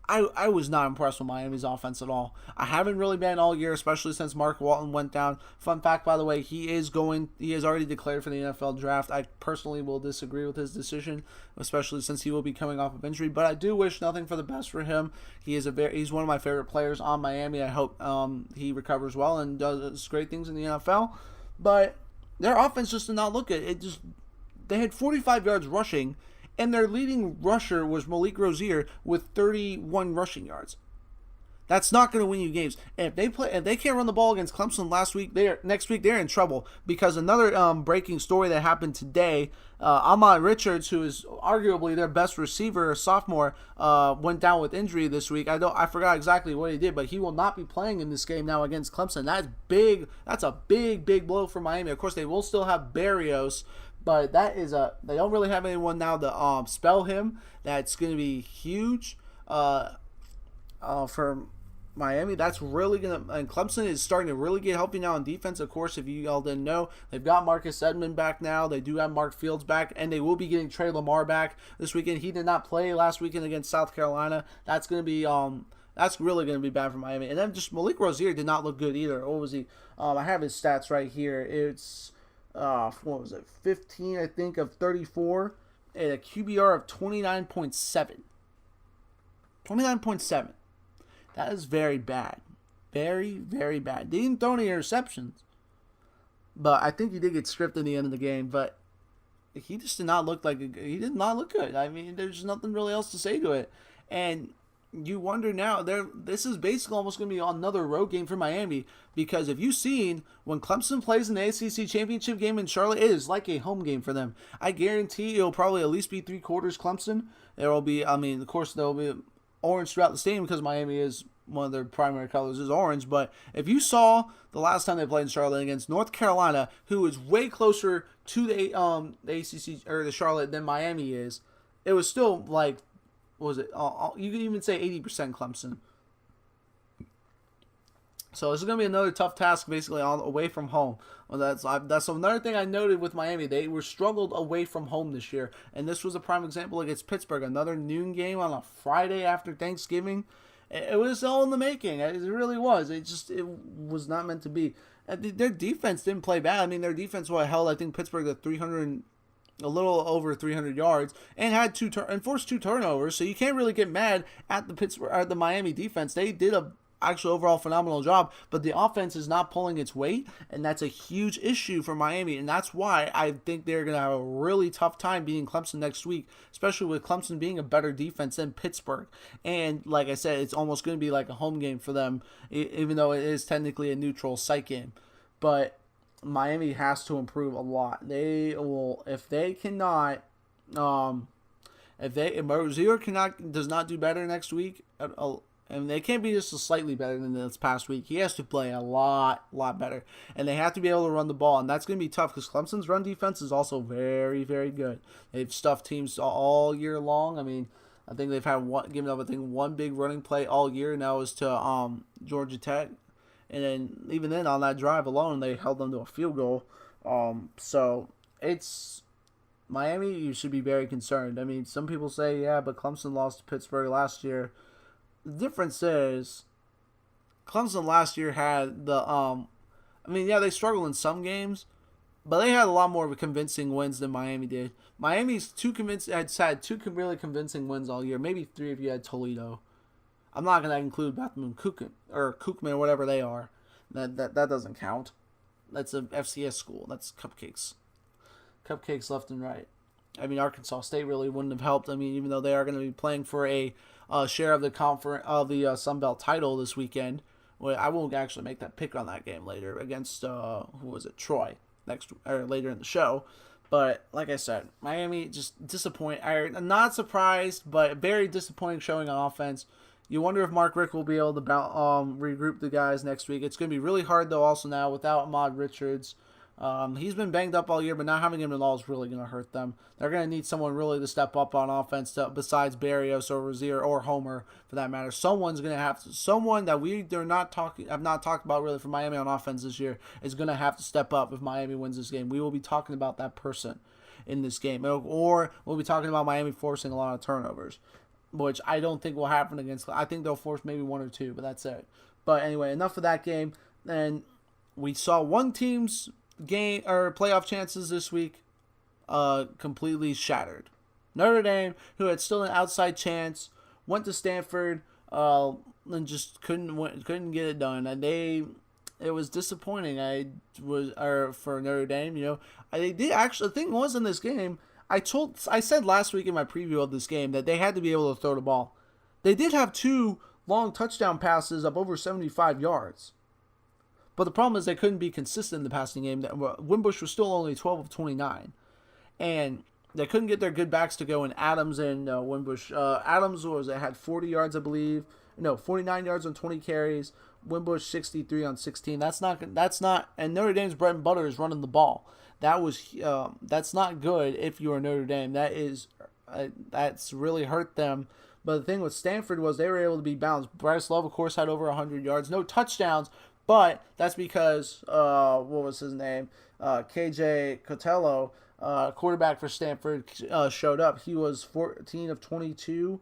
I was not impressed with Miami's offense at all. I haven't really been all year, especially since Mark Walton went down. Fun fact, by the way, he has already declared for the NFL draft. I personally will disagree with his decision, especially since he will be coming off of injury. But I do wish nothing for the best for him. He's one of my favorite players on Miami. I hope he recovers well and does great things in the NFL. But their offense just did not look good. They had 45 yards rushing, and their leading rusher was Malik Rozier with 31 rushing yards. That's not going to win you games. And if they can't run the ball against Clemson next week they're in trouble, because another breaking story that happened today, Ahmad Richards, who is arguably their best receiver, a sophomore, went down with injury this week. I forgot exactly what he did, but he will not be playing in this game now against Clemson. That's big. That's a big blow for Miami. Of course, they will still have Barrios, but they don't really have anyone now to spell him. That's going to be huge for Miami. That's really going to... And Clemson is starting to really get healthy now on defense. Of course, if you all didn't know, they've got Marcus Edmond back now. They do have Mark Fields back, and they will be getting Trey Lamar back this weekend. He did not play last weekend against South Carolina. That's going to be... That's really going to be bad for Miami. And then just Malik Rozier did not look good either. What was he? I have his stats right here. It's... 15, I think, of 34, and a QBR of 29.7. 29.7. That is very bad. Very, very bad. They didn't throw any interceptions, but I think he did get stripped in the end of the game. But he just did not look he did not look good. I mean, there's nothing really else to say to it. And you wonder now, this is basically almost going to be another road game for Miami, because if you've seen, when Clemson plays in the ACC championship game in Charlotte, it is like a home game for them. I guarantee it'll probably at least be 3/4 Clemson. There will be, I mean, of course, there will be orange throughout the stadium because Miami is one of their primary colors is orange. But if you saw the last time they played in Charlotte against North Carolina, who is way closer to the ACC or the Charlotte than Miami is, it was still like, what was it? You could even say 80% Clemson. So this is going to be another tough task, basically, away from home. Well, that's another thing I noted with Miami. They were struggled away from home this year, and this was a prime example against Pittsburgh. Another noon game on a Friday after Thanksgiving. It was all in the making. It really was. It was not meant to be. Their defense didn't play bad. I mean, their defense held, I think, Pittsburgh to a little over 300 yards, and had forced 2 turnovers. So you can't really get mad at the Miami defense. They did a actual overall phenomenal job, but the offense is not pulling its weight, and that's a huge issue for Miami, and that's why I think they're going to have a really tough time beating Clemson next week, especially with Clemson being a better defense than Pittsburgh. And like I said, it's almost going to be like a home game for them, even though it is technically a neutral site game. But Miami has to improve a lot. They will, if Rozier does not do better next week, and they can't be just slightly better than this past week. He has to play a lot better. And they have to be able to run the ball. And that's going to be tough because Clemson's run defense is also very, very good. They've stuffed teams all year long. I mean, I think they've given up one big running play all year, and that was to Georgia Tech. And then even then on that drive alone, they held them to a field goal. So it's Miami, you should be very concerned. I mean, some people say, yeah, but Clemson lost to Pittsburgh last year. The difference is, Clemson last year had they struggled in some games, but they had a lot more convincing wins than Miami did. Miami's had 2 really convincing wins all year, maybe 3 if you had Toledo. I'm not going to include Bethune Cookman or whatever they are. That doesn't count. That's a FCS school. That's cupcakes left and right. I mean, Arkansas State really wouldn't have helped. I mean, even though they are going to be playing for a share of the Sun Belt title this weekend. Well, I won't actually make that pick on that game later against Troy later in the show. But like I said, Miami just disappoint. I'm not surprised, but very disappointing showing on offense. You wonder if Mark Richt will be able to regroup the guys next week. It's going to be really hard though. Also now without Ahmad Richards. He's been banged up all year, but not having him at all is really going to hurt them. They're going to need someone really to step up on offense besides Barrios or Rozier or Homer, for that matter. Someone that have not talked about really for Miami on offense this year is going to have to step up if Miami wins this game. We will be talking about that person in this game, or we'll be talking about Miami forcing a lot of turnovers, which I don't think will happen against. I think they'll force maybe 1 or 2, but that's it. But anyway, enough of that game. And we saw one team's game or playoff chances this week completely shattered. Notre Dame, who had still an outside chance, went to Stanford and just couldn't get it done. And it was disappointing. For Notre Dame, they did actually. The thing was in this game, I said last week in my preview of this game that they had to be able to throw the ball. They did have 2 long touchdown passes up over 75 yards. But the problem is they couldn't be consistent in the passing game. Wimbush was still only 12 of 29. And they couldn't get their good backs to go in Adams and Wimbush. Adams had 40 yards, I believe. No, 49 yards on 20 carries. Wimbush 63 on 16. That's not. And Notre Dame's bread and butter is running the ball. That's not good if you are Notre Dame. That's really hurt them. But the thing with Stanford was they were able to be balanced. Bryce Love, of course, had over 100 yards. No touchdowns. But that's because, what was his name? KJ Cotello, quarterback for Stanford, showed up. He was 14 of 22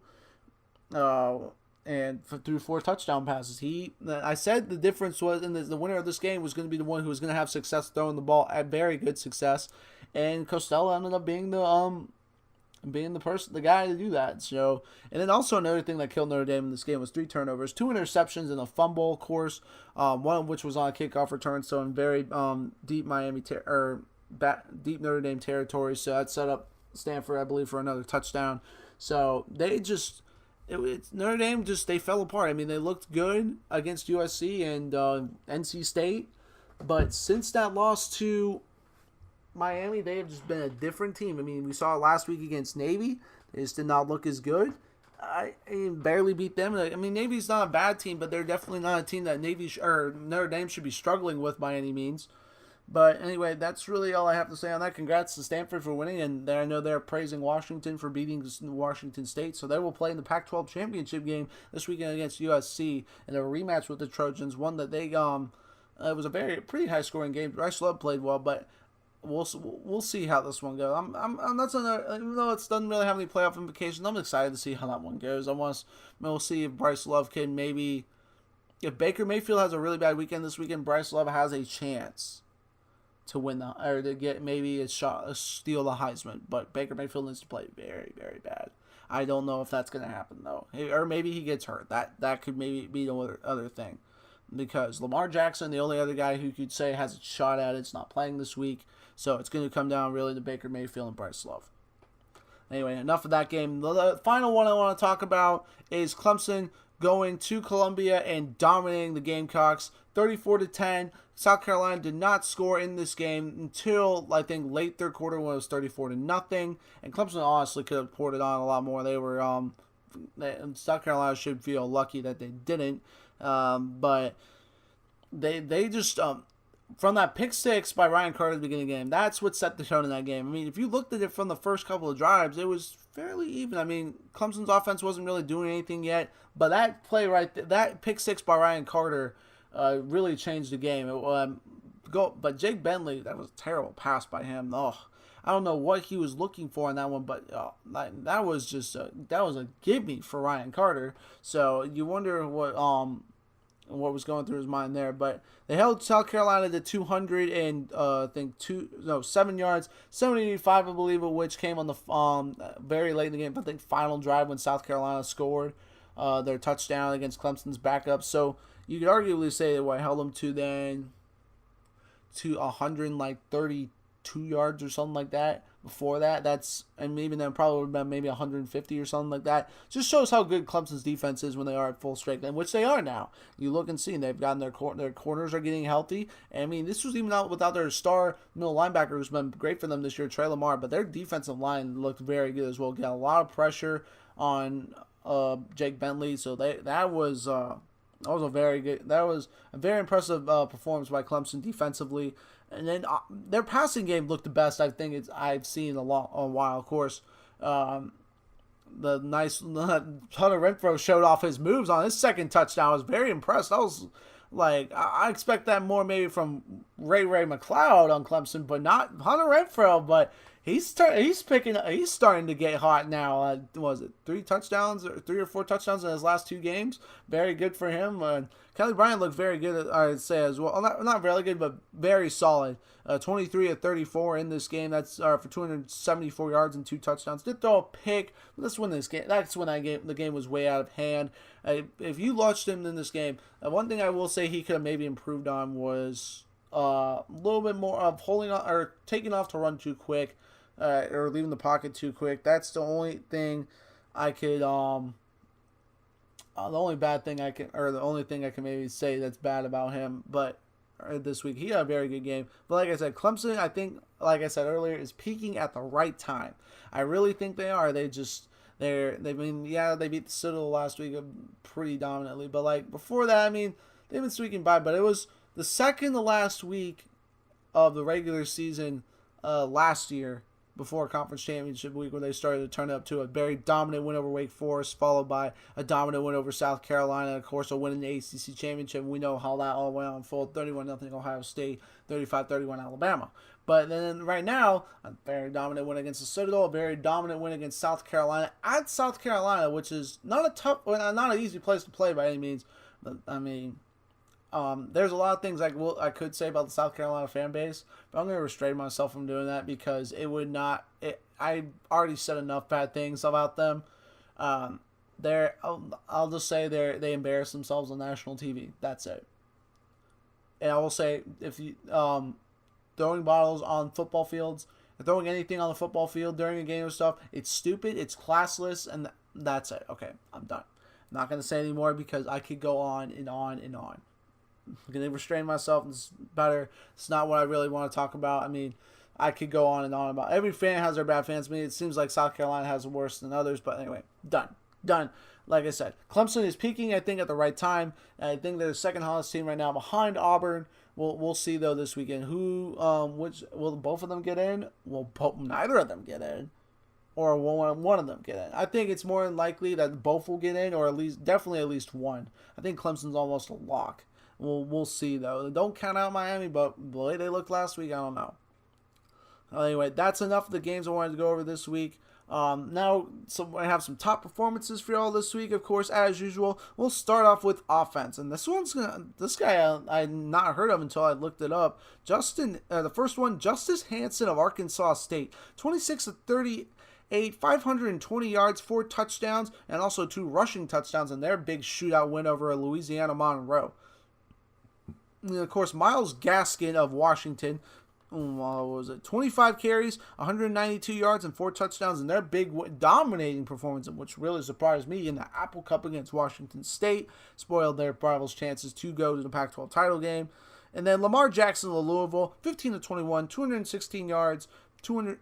and threw 4 touchdown passes. I said the difference was, the winner of this game was going to be the one who was going to have success throwing the ball, at very good success. And Costello ended up being the guy to do that. So, and then also another thing that killed Notre Dame in this game was 3 turnovers, 2 interceptions, and a fumble, of course. One of which was on a kickoff return. So in very deep Miami deep Notre Dame territory, so that set up Stanford, I believe, for another touchdown. So they just Notre Dame they fell apart. I mean, they looked good against USC and NC State, but since that loss to Miami, they have just been a different team. I mean, we saw it last week against Navy. They just did not look as good. I barely beat them. I mean, Navy's not a bad team, but they're definitely not a team that Notre Dame should be struggling with by any means. But anyway, that's really all I have to say on that. Congrats to Stanford for winning, and I know they're praising Washington for beating Washington State. So they will play in the Pac-12 championship game this weekend against USC in a rematch with the Trojans. One that they it was a pretty high scoring game. Bryce Love played well, but we'll see how this one goes. Even though it doesn't really have any playoff implications, I'm excited to see how that one goes. We'll see if Bryce Love can if Baker Mayfield has a really bad weekend this weekend, Bryce Love has a chance to win or to get maybe steal the Heisman. But Baker Mayfield needs to play very, very bad. I don't know if that's going to happen though, or maybe he gets hurt. That could maybe be the other thing, because Lamar Jackson, the only other guy who could say has a shot at it's not playing this week. So it's going to come down really to Baker Mayfield and Bryce Love. Anyway, enough of that game. The final one I want to talk about is Clemson going to Columbia and dominating the Gamecocks 34-10. South Carolina did not score in this game until, I think, late third quarter when it was 34-0. And Clemson honestly could have poured it on a lot more. They were South Carolina should feel lucky that they didn't. But they just from that pick six by Ryan Carter at the beginning of the game, that's what set the tone in that game. I mean, if you looked at it from the first couple of drives, it was fairly even. I mean, Clemson's offense wasn't really doing anything yet, but that play that pick six by Ryan Carter really changed the game. But Jake Bentley, that was a terrible pass by him. Oh, I don't know what he was looking for in that one, but that was a gimme for Ryan Carter. So you wonder what was going through his mind there. But they held South Carolina to 200 and 7 yards, 75 I believe, of which came on the very late in the game. I think final drive when South Carolina scored their touchdown against Clemson's backup. So you could arguably say that held them to 132 yards or something like that. Before that, and even then probably would have been maybe 150 or something like that. Just shows how good Clemson's defense is when they are at full strength, and which they are now. You look and see, and they've gotten their corners are getting healthy. And I mean, this was even without their star middle linebacker, who's been great for them this year, Trey Lamar. But their defensive line looked very good as well. Got a lot of pressure on Jake Bentley, so that was a very impressive performance by Clemson defensively. And then their passing game looked the best I think I've seen in a while. Of course, the nice Hunter Renfrow showed off his moves on his second touchdown. I was very impressed. I was like, I expect that more maybe from Ray McLeod on Clemson, but not Hunter Renfrow. But he's starting to get hot now. Was it 3 or 4 touchdowns in his last 2 games? Very good for him. Kelly Bryant looked very good, I'd say, as well. Not really good, but very solid. 23 of 34 in this game. That's for 274 yards and 2 touchdowns. Did throw a pick. That's when the game was way out of hand. If you watched him in this game, one thing I will say he could have maybe improved on was a little bit more of holding on or taking off to run too quick. Or leaving the pocket too quick. That's the only thing I could, the only thing I can maybe say that's bad about him. But this week he had a very good game. But like I said, Clemson, I think, like I said earlier, is peaking at the right time. I really think they are. They beat the Citadel last week pretty dominantly. But like before that, I mean, they've been squeaking by. But it was the second to last week of the regular season last year, before conference championship week, when they started to turn up to a very dominant win over Wake Forest, followed by a dominant win over South Carolina, and of course a win in the ACC championship. We know how that all went on full, 31-0 Ohio State, 35-31 Alabama. But then right now, a very dominant win against the Citadel, a very dominant win against South Carolina at South Carolina, which is not an easy place to play by any means. But, I mean, there's a lot of things I could say about the South Carolina fan base, but I'm going to restrain myself from doing that because it would not. I already said enough bad things about them. I'll just say they embarrass themselves on national TV. That's it. And I will say, if you throwing bottles on football fields, throwing anything on the football field during a game or stuff. It's stupid, it's classless, and that's it. Okay, I'm done. I'm not going to say anymore because I could go on and on and on. I'm going to restrain myself. It's better. It's not what I really want to talk about. I mean, I could go on and on about every fan has their bad fans. I mean, it seems like South Carolina has worse than others, but anyway, done. Like I said, Clemson is peaking, I think, at the right time. And I think they're the second hottest team right now behind Auburn. We'll see though this weekend which will both of them get in? Will neither of them get in, or will one of them get in? I think it's more likely that both will get in, or definitely at least one. I think Clemson's almost a lock. We'll see though. Don't count out Miami, but the way they looked last week, I don't know. Anyway, that's enough of the games I wanted to go over this week. Now, I have some top performances for y'all this week, of course, as usual. We'll start off with offense, and this guy I had not heard of until I looked it up. The first one, Justice Hansen of Arkansas State, 26 of 38, 520 yards, 4 touchdowns, and also 2 rushing touchdowns in their big shootout win over Louisiana Monroe. And of course, Myles Gaskin of Washington, 25 carries, 192 yards, and 4 touchdowns in their big dominating performance, which really surprised me in the Apple Cup against Washington State. Spoiled their rivals' chances to go to the Pac-12 title game. And then Lamar Jackson of Louisville, 15 to 21, 216 yards, 2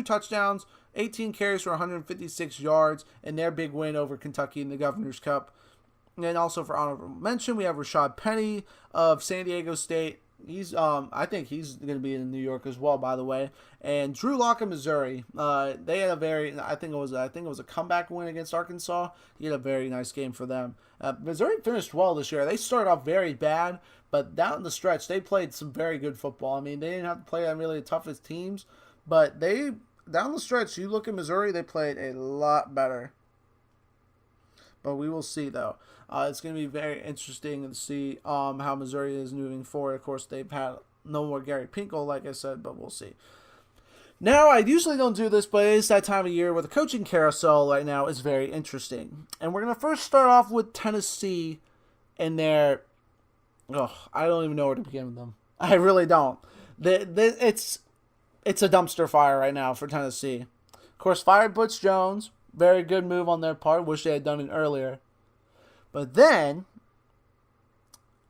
touchdowns, 18 carries for 156 yards, and their big win over Kentucky in the Governor's Cup. And then also for honorable mention, we have Rashad Penny of San Diego State. I think he's going to be in New York as well, by the way. And Drew Lock of Missouri. They had I think it was a comeback win against Arkansas. He had a very nice game for them. Missouri finished well this year. They started off very bad, but down the stretch, they played some very good football. I mean, they didn't have to play on really the toughest teams, but down the stretch, you look at Missouri, they played a lot better. But we will see, though. It's going to be very interesting to see how Missouri is moving forward. Of course, they've had no more Gary Pinkel, like I said, but we'll see. Now, I usually don't do this, but it's that time of year where the coaching carousel right now is very interesting. And we're going to first start off with Tennessee and their... I don't even know where to begin with them. I really don't. It's a dumpster fire right now for Tennessee. Of course, fired Butch Jones. Very good move on their part. Wish they had done it earlier. But then,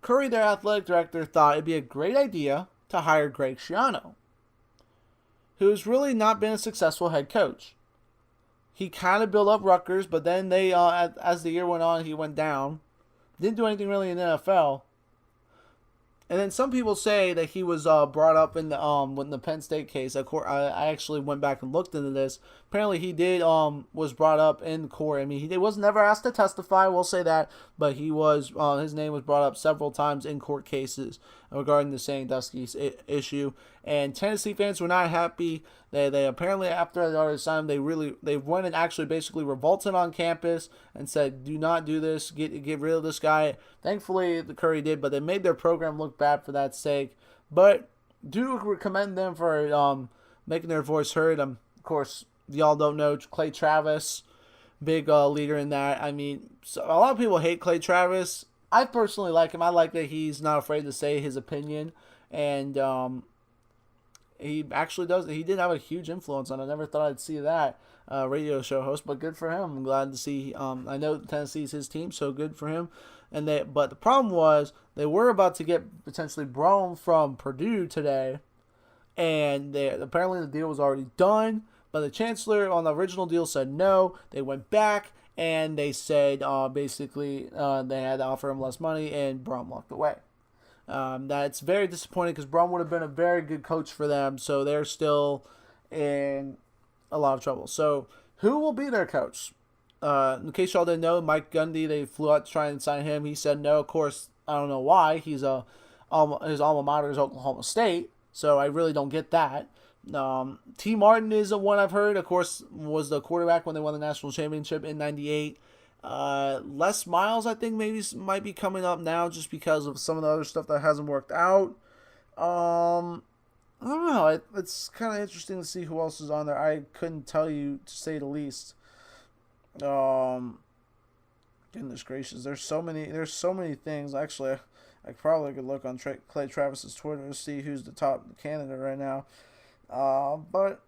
Curry, their athletic director, thought it'd be a great idea to hire Greg Schiano, who's really not been a successful head coach. He kind of built up Rutgers, but then as the year went on, he went down. Didn't do anything really in the NFL. And then some people say that he was brought up in the Penn State case. Of course, I actually went back and looked into this. Apparently, he did was brought up in court. I mean, he was never asked to testify. We'll say that, but he was his name was brought up several times in court cases regarding the Sandusky issue. And Tennessee fans were not happy. They apparently, after the other time, they went and actually basically revolted on campus and said, "Do not do this. Get rid of this guy." Thankfully, the Curry did, but they made their program look bad for that sake. But do commend them for making their voice heard. Of course, y'all don't know Clay Travis, big leader in that. I mean, so a lot of people hate Clay Travis. I personally like him. I like that he's not afraid to say his opinion, and he actually does. He did have a huge influence on it. I never thought I'd see that radio show host, but good for him. I'm glad to see. I know Tennessee's his team, so good for him. But the problem was they were about to get potentially Brome from Purdue today, and apparently the deal was already done. But the chancellor on the original deal said no. They went back and they said basically they had to offer him less money, and Brome walked away. That's very disappointing because Brome would have been a very good coach for them, so they're still in a lot of trouble. So who will be their coach? In case y'all didn't know, Mike Gundy, they flew out to try and sign him. He said no. Of course, I don't know why. His alma mater is Oklahoma State, so I really don't get that. T. Martin is the one I've heard. Of course, was the quarterback when they won the national championship in '98. Les Miles, I think might be coming up now just because of some of the other stuff that hasn't worked out. I don't know. It's kind of interesting to see who else is on there. I couldn't tell you, to say the least. Goodness gracious, there's so many things. Actually, I probably could look on Clay Travis's Twitter to see who's the top candidate right now. But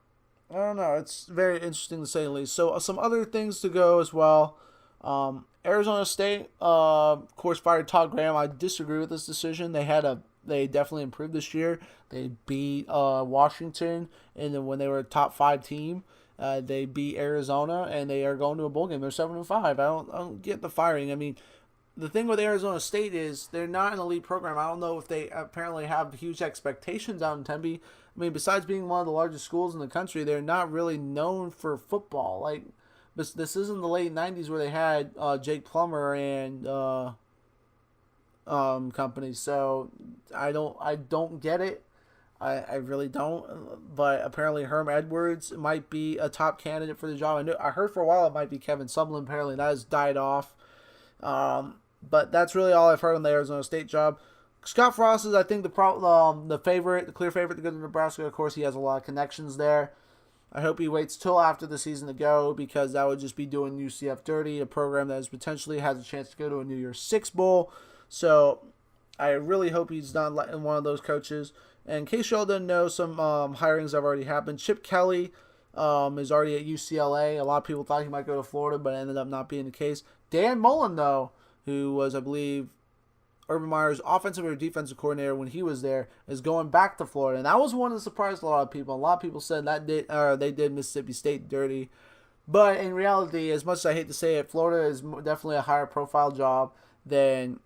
I don't know. It's very interesting to say the least. So some other things to go as well. Arizona State, of course, fired Todd Graham. I disagree with this decision. They definitely improved this year. They beat Washington, and then when they were a top 5 team, they beat Arizona, and they are going to a bowl game. They're 7-5. I don't get the firing. I mean, the thing with Arizona State is they're not an elite program. I don't know if they apparently have huge expectations out in Tempe. I mean, besides being one of the largest schools in the country, they're not really known for football. Like, this isn't the late 90s where they had Jake Plummer and company. So I don't get it. I really don't. But apparently Herm Edwards might be a top candidate for the job. I heard for a while it might be Kevin Sumlin. Apparently that has died off. But that's really all I've heard on the Arizona State job. Scott Frost is, I think, the favorite, the clear favorite to go to Nebraska. Of course, he has a lot of connections there. I hope he waits till after the season to go, because that would just be doing UCF dirty, a program that potentially has a chance to go to a New Year's Six Bowl. So I really hope he's not one of those coaches. And in case y'all didn't know, some hirings have already happened. Chip Kelly is already at UCLA. A lot of people thought he might go to Florida, but it ended up not being the case. Dan Mullen, though, who was, I believe, Urban Meyer's offensive or defensive coordinator when he was there, is going back to Florida. And that was one that surprised a lot of people. A lot of people said they did Mississippi State dirty. But in reality, as much as I hate to say it, Florida is definitely a higher profile job than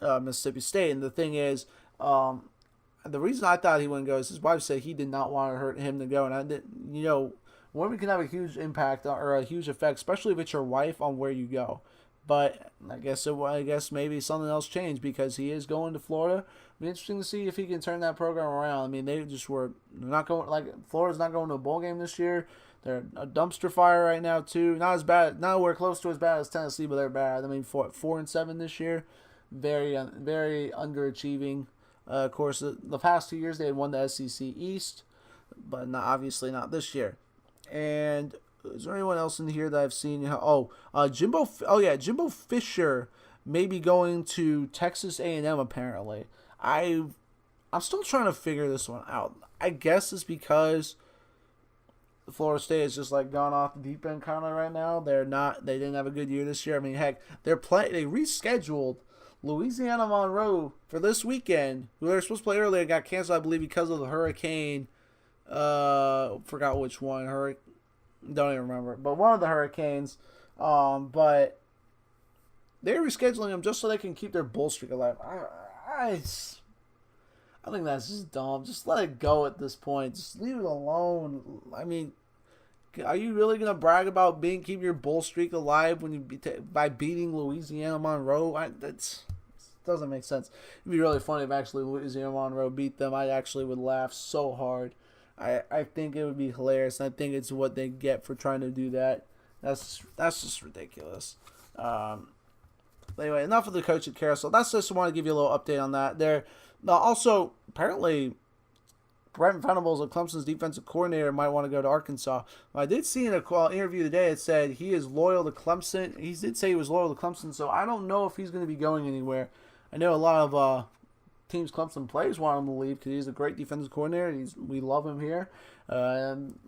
Mississippi State. And the thing is, the reason I thought he wouldn't go is his wife said he did not want to hurt him to go. And I didn't, women can have a huge impact or a huge effect, especially if it's your wife, on where you go. But I guess maybe something else changed, because he is going to Florida. It'll be interesting to see if he can turn that program around. I mean, they're not going, Florida's not going to a bowl game this year. They're a dumpster fire right now too. Not as bad, nowhere close to as bad as Tennessee, but they're bad. I mean, 4-7 this year, very underachieving. Of course, the past 2 years they had won the SEC East, but obviously not this year. And is there anyone else in here that I've seen? Jimbo Fisher may be going to Texas A&M apparently. I'm still trying to figure this one out. I guess it's because Florida State has just gone off the deep end kind of right now. They didn't have a good year this year. I mean, heck, they rescheduled Louisiana Monroe for this weekend, who they were supposed to play earlier, got canceled, I believe, because of the hurricane. Forgot which one. Don't even remember. But one of the hurricanes. But they're rescheduling them just so they can keep their bowl streak alive. I think that's just dumb. Just let it go at this point. Just leave it alone. I mean, are you really gonna brag about keeping your bowl streak alive when by beating Louisiana Monroe? That doesn't make sense. It'd be really funny if actually Louisiana Monroe beat them. I actually would laugh so hard. I think it would be hilarious. And I think it's what they get for trying to do that. That's just ridiculous. Anyway, enough of the coaching carousel. That's just want to give you a little update on that. There, also apparently, Brent Venables, of Clemson's defensive coordinator, might want to go to Arkansas. I did see in an interview today it said he is loyal to Clemson. He did say he was loyal to Clemson, so I don't know if he's going to be going anywhere. I know a lot of teams Clemson players want him to leave because he's a great defensive coordinator. We love him here. And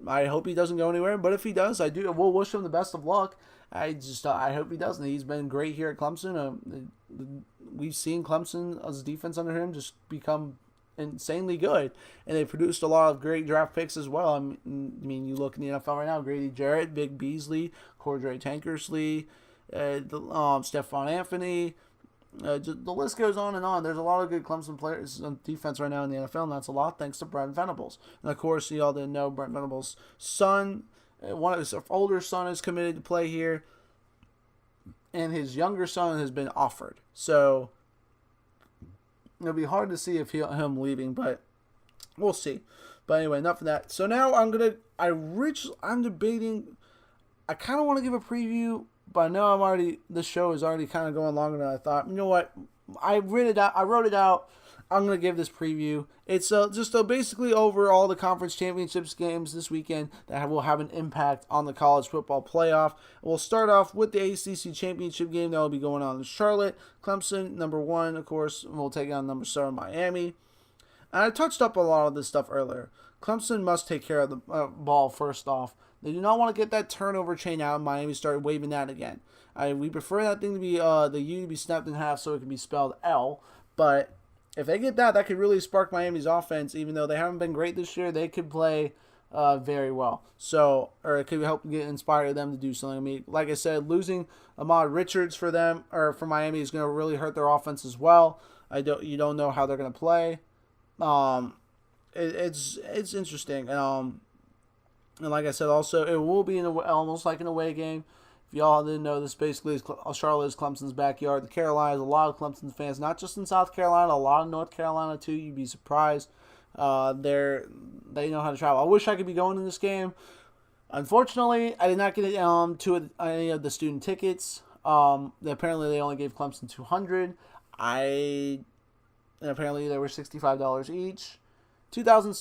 I hope he doesn't go anywhere. But if he does, we'll wish him the best of luck. I hope he doesn't. He's been great here at Clemson. We've seen Clemson's defense under him just become insanely good, and they produced a lot of great draft picks as well. I mean, you look in the NFL right now: Grady Jarrett, Big Beasley, Cordray Tankersley, Stephon Anthony. The list goes on and on. There's a lot of good Clemson players on defense right now in the NFL, and that's a lot thanks to Brent Venables. And of course, you all didn't know Brent Venables' son, one of his older son, is committed to play here, and his younger son has been offered. So it'll be hard to see if him leaving, but we'll see. But anyway, enough of that. So now I'm debating. I kind of want to give a preview, but I know this show is already kind of going longer than I thought. You know what? I wrote it out, I'm going to give this preview. It's just basically over all the conference championships games this weekend that will have an impact on the college football playoff. We'll start off with the ACC championship game that will be going on in Charlotte. Clemson, number 1, of course, will take on number 7, Miami. And I touched up a lot of this stuff earlier. Clemson must take care of the ball first off. They do not want to get that turnover chain out, and Miami started waving that again. We prefer that thing to be the U to be snapped in half so it can be spelled L, but if they get that, that could really spark Miami's offense. Even though they haven't been great this year, they could play very well. So, or it could help inspire them to do something. I mean, like I said, losing Ahmad Richards for them or for Miami is going to really hurt their offense as well. You don't know how they're going to play. It's interesting. And like I said, also it will be almost like an away game. If y'all didn't know, this basically is Charlotte is Clemson's backyard. The Carolinas, a lot of Clemson fans, not just in South Carolina, a lot of North Carolina too. You'd be surprised. They know how to travel. I wish I could be going to this game. Unfortunately, I did not get to any of the student tickets. Apparently, they only gave Clemson $200. And apparently they were $65 each.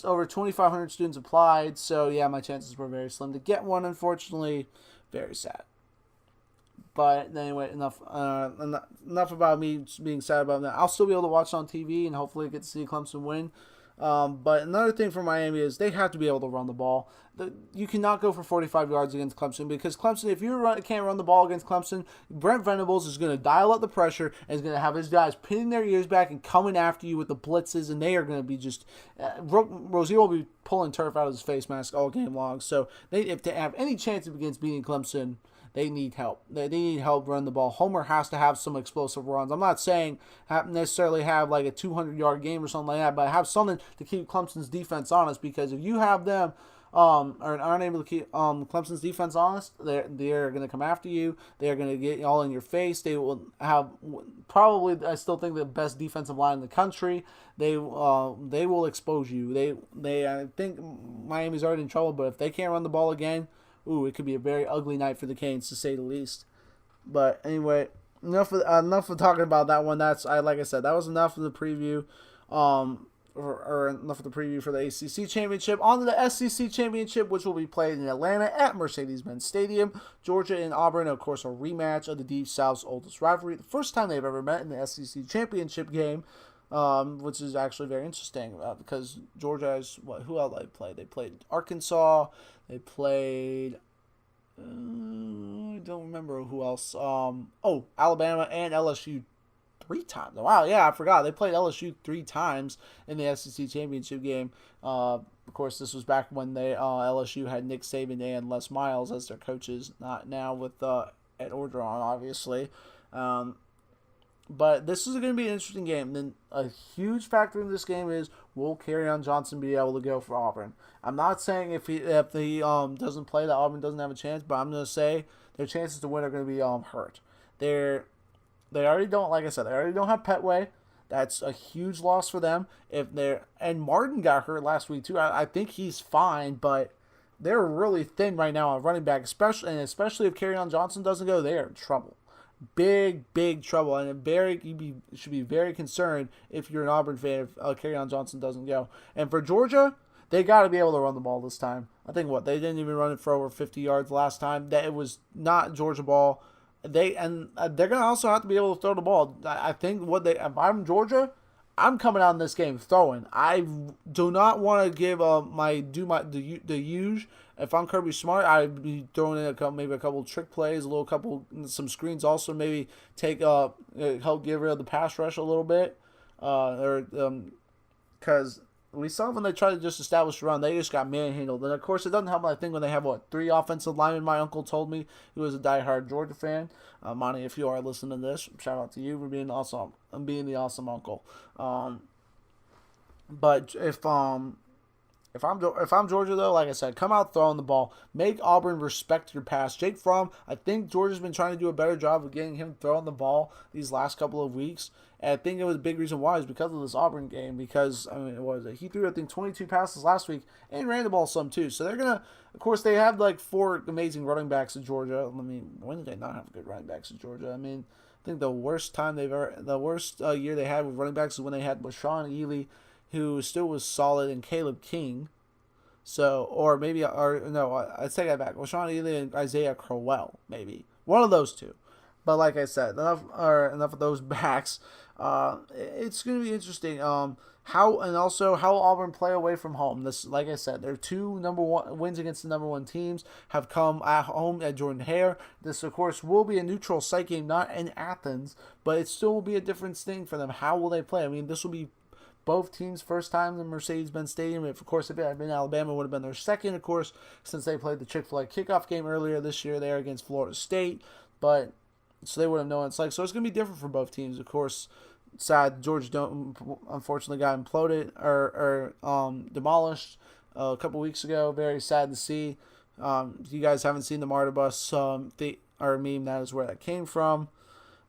Over 2,500 students applied. So yeah, my chances were very slim to get one. Unfortunately, very sad. But anyway, enough about me being sad about that. I'll still be able to watch on TV and hopefully get to see Clemson win. But another thing for Miami is they have to be able to run the ball. You cannot go for 45 yards against Clemson because Clemson, if you can't run the ball against Clemson, Brent Venables is going to dial up the pressure and is going to have his guys pinning their ears back and coming after you with the blitzes, and they are going to be just Rozier will be pulling turf out of his face mask all game long. So if they have any chance against beating Clemson, they need help. They need help run the ball. Homer has to have some explosive runs. I'm not saying necessarily have like a 200-yard game or something like that, but have something to keep Clemson's defense honest, because if you have them aren't able to keep Clemson's defense honest, they're going to come after you. They're going to get all in your face. They will have probably, I still think, the best defensive line in the country. They will expose you. I think Miami's already in trouble, but if they can't run the ball again, it could be a very ugly night for the Canes, to say the least. But anyway, enough of talking about that one. Like I said, that was enough of the preview. Or enough of the preview for the ACC Championship. On to the SEC Championship, which will be played in Atlanta at Mercedes-Benz Stadium. Georgia and Auburn, of course, a rematch of the Deep South's oldest rivalry. The first time they've ever met in the SEC Championship game, which is actually very interesting because Georgia has, who else they played? They played Arkansas. They played, I don't remember who else. Alabama and LSU 3 times. Wow, yeah, I forgot. They played LSU 3 times in the SEC Championship game. Of course, this was back when LSU had Nick Saban and Les Miles as their coaches, not now with Ed Orgeron, obviously. But this is going to be an interesting game. Then a huge factor in this game is, will Kerryon Johnson be able to go for Auburn? I'm not saying if he doesn't play that Auburn doesn't have a chance, but I'm going to say their chances to win are going to be hurt. They already don't, like I said, they already don't have Petway. That's a huge loss for them. And Martin got hurt last week too. I think he's fine, but they're really thin right now on running back, especially if Kerryon Johnson doesn't go, they are in trouble. Big trouble, and you should be very concerned if you're an Auburn fan if Kerryon Johnson doesn't go. And for Georgia, they got to be able to run the ball this time. I think they didn't even run it for over 50 yards last time. That it was not Georgia ball. They're gonna also have to be able to throw the ball. I think if I'm Georgia, I'm coming out in this game throwing. I do not want to give the huge. If I'm Kirby Smart, I'd be throwing in maybe a couple trick plays, some screens. Also, maybe help get rid of the pass rush a little bit, because we saw when they tried to just establish a run, they just got manhandled. And of course, it doesn't help. I think when they have 3 offensive linemen. My uncle told me he was a diehard Georgia fan. Monty, if you are listening to this, shout out to you for being awesome. I'm being the awesome uncle. But if I'm Georgia, though, like I said, come out throwing the ball. Make Auburn respect your pass. Jake Fromm, I think Georgia's been trying to do a better job of getting him throwing the ball these last couple of weeks. And I think it was a big reason why is because of this Auburn game. Because, he threw, I think, 22 passes last week and ran the ball some, too. So they're going to, of course, they have 4 amazing running backs in Georgia. When did they not have good running backs in Georgia? I think the worst year they had with running backs is when they had Rashawn Ely, who still was solid, and Caleb King. So, I'd take that back. Rashawn Ely and Isaiah Crowell, maybe one of those two. But like I said, enough of those backs. It's going to be interesting. How Auburn play away from home. This, like I said, their two number one wins against the number one teams have come at home at Jordan Hare. This, of course, will be a neutral site game, not in Athens, but it still will be a different thing for them. How will they play? I mean, this will be both teams' first time in the Mercedes-Benz Stadium. If it had been Alabama, it would have been their second, of course, since they played the Chick-fil-A kickoff game earlier this year there against Florida State. But so they would have known what it's like. So it's going to be different for both teams, of course. Sad Georgia Dome unfortunately got imploded or demolished a couple weeks ago. Very sad to see. If you guys haven't seen the Martyr Bus meme, that is where that came from.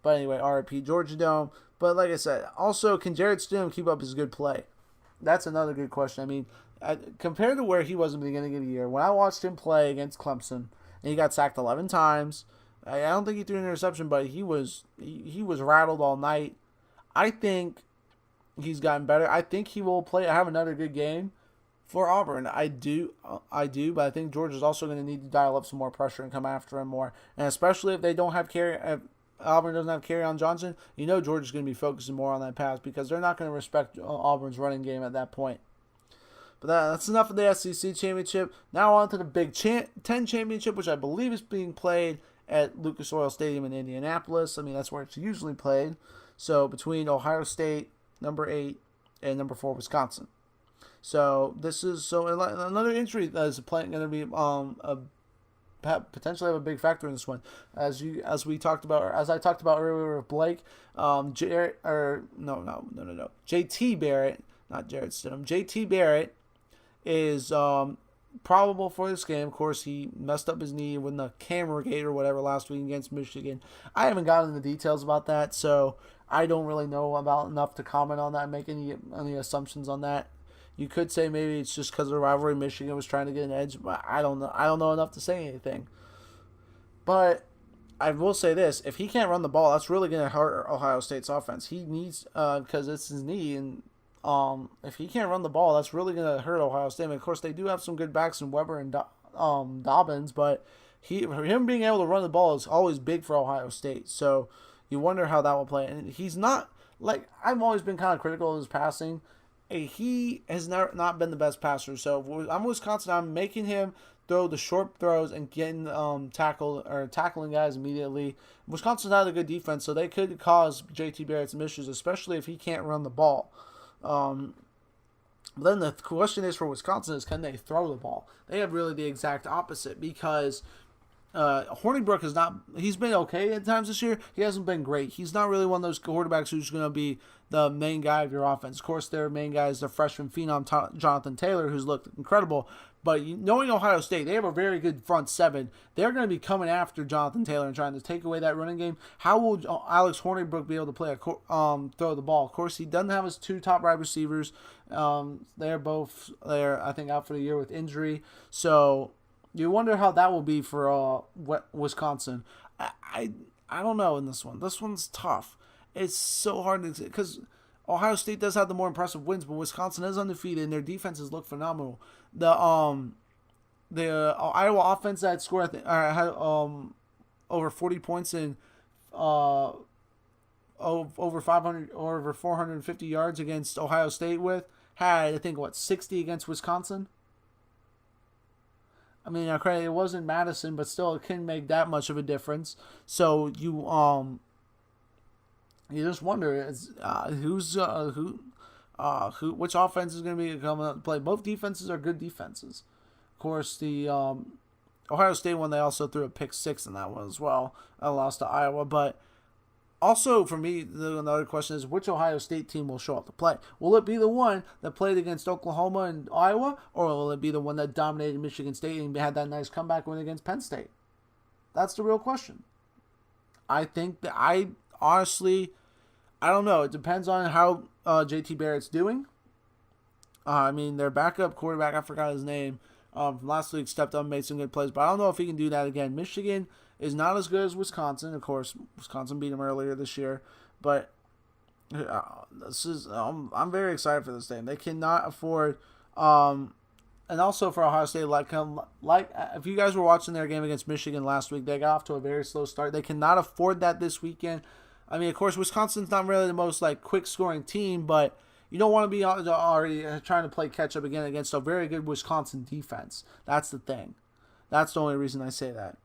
But anyway, RIP Georgia Dome. But like I said, also, can Jarrett Stidham keep up his good play? That's another good question. I mean, compared to where he was in the beginning of the year, when I watched him play against Clemson, and he got sacked 11 times, I don't think he threw an interception, but he was rattled all night. I think he's gotten better. I think he will have another good game for Auburn. I do, but I think Georgia's also going to need to dial up some more pressure and come after him more. And especially if they don't have Auburn doesn't have Kerryon Johnson, Georgia's going to be focusing more on that pass because they're not going to respect Auburn's running game at that point. But that's enough of the SEC championship. Now on to the Big 10 championship, which I believe is being played at Lucas Oil Stadium in Indianapolis. I mean, that's where it's usually played. So between Ohio State, number 8, and number 4, Wisconsin. So this is another injury that is going to be potentially have a big factor in this one, as I talked about earlier with Blake, JT Barrett, not Jared Stidham. JT Barrett is probable for this game. Of course, he messed up his knee when the camera gate or whatever last week against Michigan. I haven't gotten the details about that, so I don't really know about enough to comment on that and make any assumptions on that. You could say maybe it's just because of the rivalry. Michigan was trying to get an edge, but I don't know. I don't know enough to say anything. But I will say this: if he can't run the ball, that's really going to hurt Ohio State's offense. He needs because it's his knee, and if he can't run the ball, that's really going to hurt Ohio State. And of course, they do have some good backs in Weber and Dobbins, but for him being able to run the ball is always big for Ohio State. So you wonder how that will play. And he's not I've always been kind of critical of his passing. He has not been the best passer. So I'm Wisconsin. I'm making him throw the short throws and getting tackling guys immediately. Wisconsin's not a good defense, so they could cause JT Barrett some issues, especially if he can't run the ball. But then the question is for Wisconsin is, can they throw the ball? They have really the exact opposite because Hornibrook he's been okay at times this year. He hasn't been great. He's not really one of those quarterbacks who's going to be the main guy of your offense. Of course, their main guy is the freshman phenom Jonathan Taylor, who's looked incredible. But knowing Ohio State, they have a very good front seven. They're going to be coming after Jonathan Taylor and trying to take away that running game. How will Alex Hornibrook be able to play throw the ball? Of course, he doesn't have his two top wide receivers. They're I think out for the year with injury. So you wonder how that will be for Wisconsin. I don't know in this one. This one's tough. It's so hard to because Ohio State does have the more impressive wins, but Wisconsin is undefeated and their defenses look phenomenal. The Iowa offense that scored had over 40 points in over 500 or over 450 yards against Ohio State had I think 60 against Wisconsin. I mean, okay, it wasn't Madison, but still, it couldn't make that much of a difference. So you just wonder which offense is going to be coming up to play. Both defenses are good defenses. Of course, the Ohio State one, they also threw a pick 6 in that one as well. I lost to Iowa, but also for me, another question is which Ohio State team will show up to play? Will it be the one that played against Oklahoma and Iowa, or will it be the one that dominated Michigan State and had that nice comeback win against Penn State? That's the real question. I think that honestly, I don't know. It depends on how JT Barrett's doing. I mean, their backup quarterback, I forgot his name, from last week stepped up and made some good plays, but I don't know if he can do that again. Michigan is not as good as Wisconsin. Of course, Wisconsin beat them earlier this year, but this is I'm very excited for this game. They cannot afford, and also for Ohio State, like if you guys were watching their game against Michigan last week, they got off to a very slow start. They cannot afford that this weekend. I mean, of course, Wisconsin's not really the most quick scoring team, but you don't want to be already trying to play catch up again against a very good Wisconsin defense. That's the thing. That's the only reason I say that.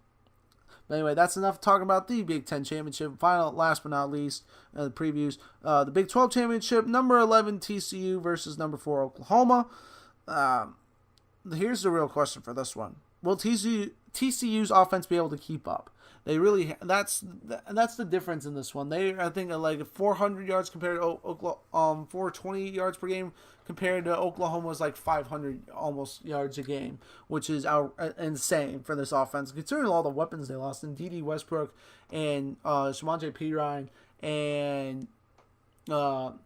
But anyway, that's enough talking about the Big Ten Championship. Final, last but not least, the previews. The Big 12 Championship, number 11 TCU versus number 4 Oklahoma. Here's the real question for this one. Will TCU's offense be able to keep up? They really, that's the difference in this one. I think 400 yards compared to Oklahoma, 420 yards per game compared to Oklahoma's 500 almost yards a game, which is insane for this offense considering all the weapons they lost in D.D. Westbrook and Shamonte Perine and what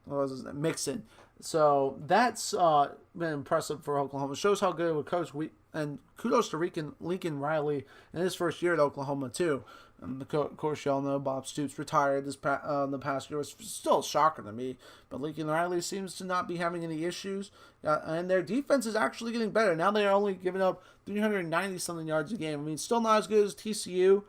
was his name? Mixon. So that's been impressive for Oklahoma. Shows how good of a coach and kudos to Lincoln Riley in his first year at Oklahoma too. Of course, y'all know Bob Stoops retired the past year. It was still a shocker to me, but Lincoln Riley seems to not be having any issues, and their defense is actually getting better. Now they are only giving up 390 something yards a game. I mean, still not as good as TCU.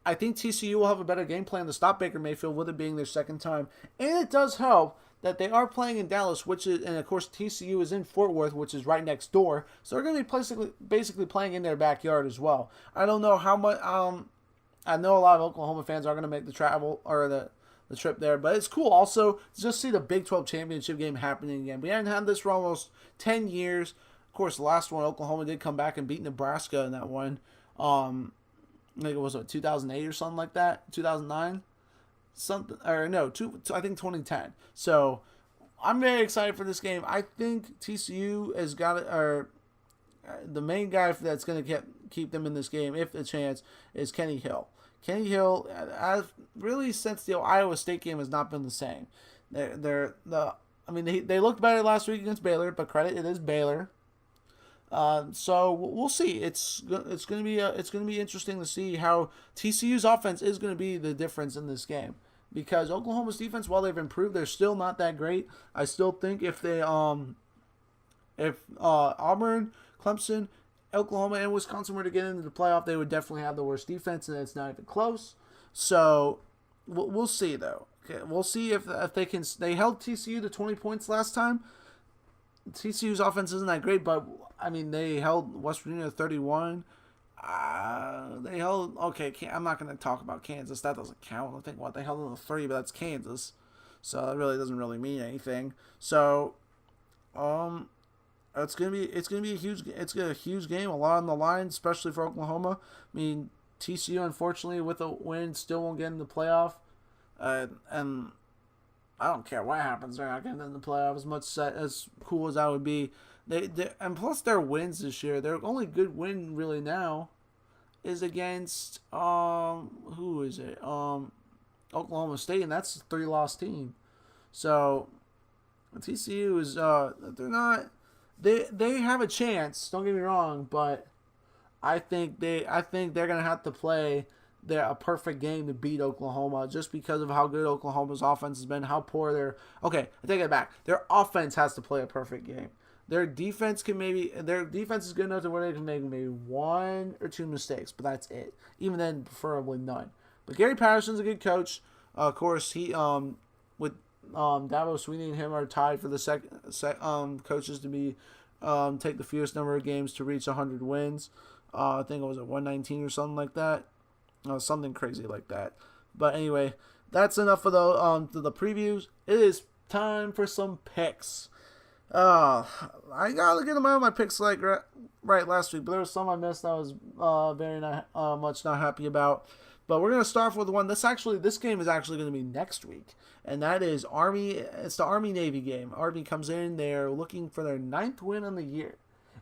I think TCU will have a better game plan to stop Baker Mayfield with it being their second time, and it does help that they are playing in Dallas, and of course TCU is in Fort Worth, which is right next door. So they're going to be basically playing in their backyard as well. I don't know how much. I know a lot of Oklahoma fans are going to make the travel or the trip there, but it's cool also to just see the Big 12 championship game happening again. We hadn't had this for almost 10 years. Of course, the last one Oklahoma did come back and beat Nebraska in that one. I think it was 2008 or something like that, 2009. I think 2010. So I'm very excited for this game. I think TCU has got it, or the main guy that's going to keep them in this game, if a chance, is Kenny Hill. Kenny Hill, really since the Iowa State game, has not been the same. They looked better last week against Baylor, but credit, it is Baylor. So we'll see. It's going to be interesting to see how TCU's offense is going to be the difference in this game, because Oklahoma's defense, while they've improved, they're still not that great. I still think if Auburn, Clemson, Oklahoma, and Wisconsin were to get into the playoff, they would definitely have the worst defense, and it's not even close. So we'll see though. Okay, we'll see if they can. They held TCU to 20 points last time. TCU's offense isn't that great, but I mean, they held West Virginia to 31. They held, I'm not going to talk about Kansas. That doesn't count. I think they held them to 3, but that's Kansas. So that really doesn't really mean anything. So, it's gonna be a huge game, a lot on the line, especially for Oklahoma. I mean, TCU, unfortunately, with a win, still won't get in the playoff. And I don't care what happens, they're not getting in the playoff as cool as that would be. And plus their wins this year, their only good win really now is against who is it? Oklahoma State, and that's a 3-loss team. So TCU is they're not they have a chance, don't get me wrong, but I think they're gonna have to play a perfect game to beat Oklahoma, just because of how good Oklahoma's offense has been, how poor I take it back. Their offense has to play a perfect game. Their defense is good enough to where they can make maybe 1 or 2 mistakes, but that's it. Even then, preferably none. But Gary Patterson's a good coach. Of course, he with Dabo Swinney and him are tied for the second coaches to be take the fewest number of games to reach 100 wins. I think it was at 119 or something like that. Something crazy like that. But anyway, that's enough for the previews. It is time for some picks. I gotta get them out of my picks right last week, but there was some I missed I was very much not happy about. But we're gonna start with one. This game is actually gonna be next week, and that is Army. It's the Army-Navy game. Army comes in. They're looking for their 9th win on the year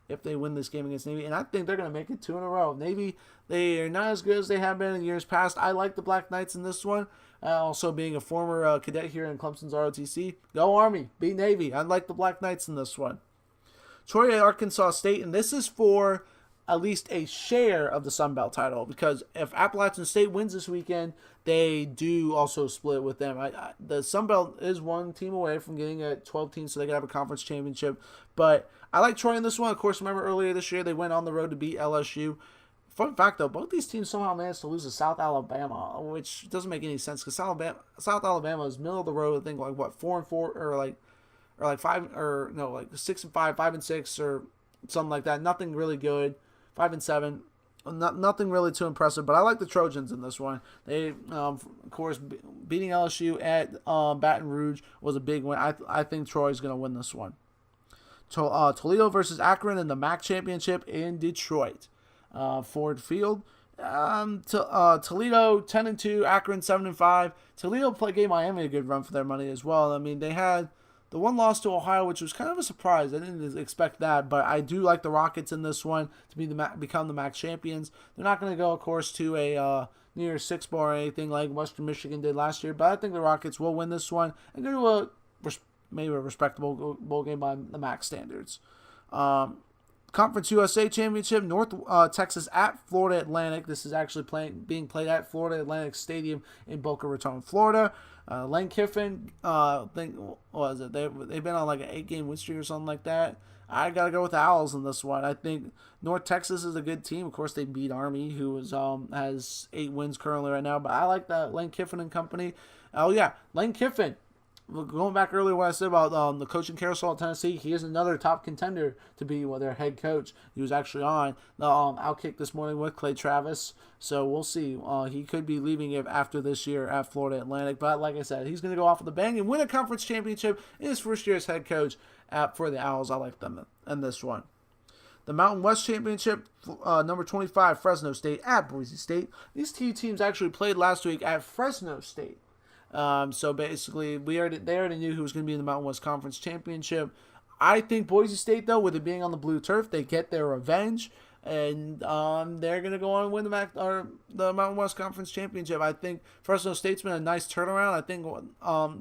if they win this game against Navy, and I think they're going to make it 2 in a row. Navy, they are not as good as they have been in years past. I like the Black Knights in this one. Also, being a former cadet here in Clemson's ROTC, go Army, beat Navy. I like the Black Knights in this one. Troy, Arkansas State, and this is for at least a share of the Sun Belt title, because if Appalachian State wins this weekend, they do also split with them. The Sun Belt is one team away from getting a 12 team, so they could have a conference championship. But I like Troy in this one. Of course, remember earlier this year they went on the road to beat LSU. Fun fact, though, both these teams somehow managed to lose to South Alabama, which doesn't make any sense because South Alabama is middle of the road. I think like what 4-4 or like 5 or no like 6-5, 5-6 or something like that. Nothing really good. 5-7. Nothing really too impressive, but I like the Trojans in this one. They, of course, beating LSU at Baton Rouge was a big win. I think Troy's going to win this one. Toledo versus Akron in the MAC championship in Detroit. Ford Field. Toledo 10-2, Akron 7-5. Toledo gave Miami a good run for their money as well. I mean, they had the one loss to Ohio, which was kind of a surprise. I didn't expect that, but I do like the Rockets in this one to become the MAC champions. They're not going to go, of course, to a New Year's Six bowl or anything like Western Michigan did last year, but I think the Rockets will win this one and go to maybe a respectable bowl game by the MAC standards. Conference USA Championship, North Texas at Florida Atlantic. This is actually being played at Florida Atlantic Stadium in Boca Raton, Florida. Lane Kiffin, what was it? They've been on like an 8-game win streak or something like that. I gotta go with the Owls in this one. I think North Texas is a good team. Of course, they beat Army, who has 8 wins currently right now. But I like that Lane Kiffin and company. Oh yeah, Lane Kiffin. Going back earlier, what I said about the coaching carousel at Tennessee, he is another top contender to be their head coach. He was actually on the Outkick this morning with Clay Travis, so we'll see. He could be leaving it after this year at Florida Atlantic, but like I said, he's going to go off with a bang and win a conference championship in his first year as head coach for the Owls. I like them in this one. The Mountain West Championship, number 25, Fresno State at Boise State. These two teams actually played last week at Fresno State. So basically, they already knew who was going to be in the Mountain West Conference Championship. I think Boise State, though, with it being on the blue turf, they get their revenge, and they're going to go on and win the Mountain West Conference Championship. I think Fresno State's been a nice turnaround, I think,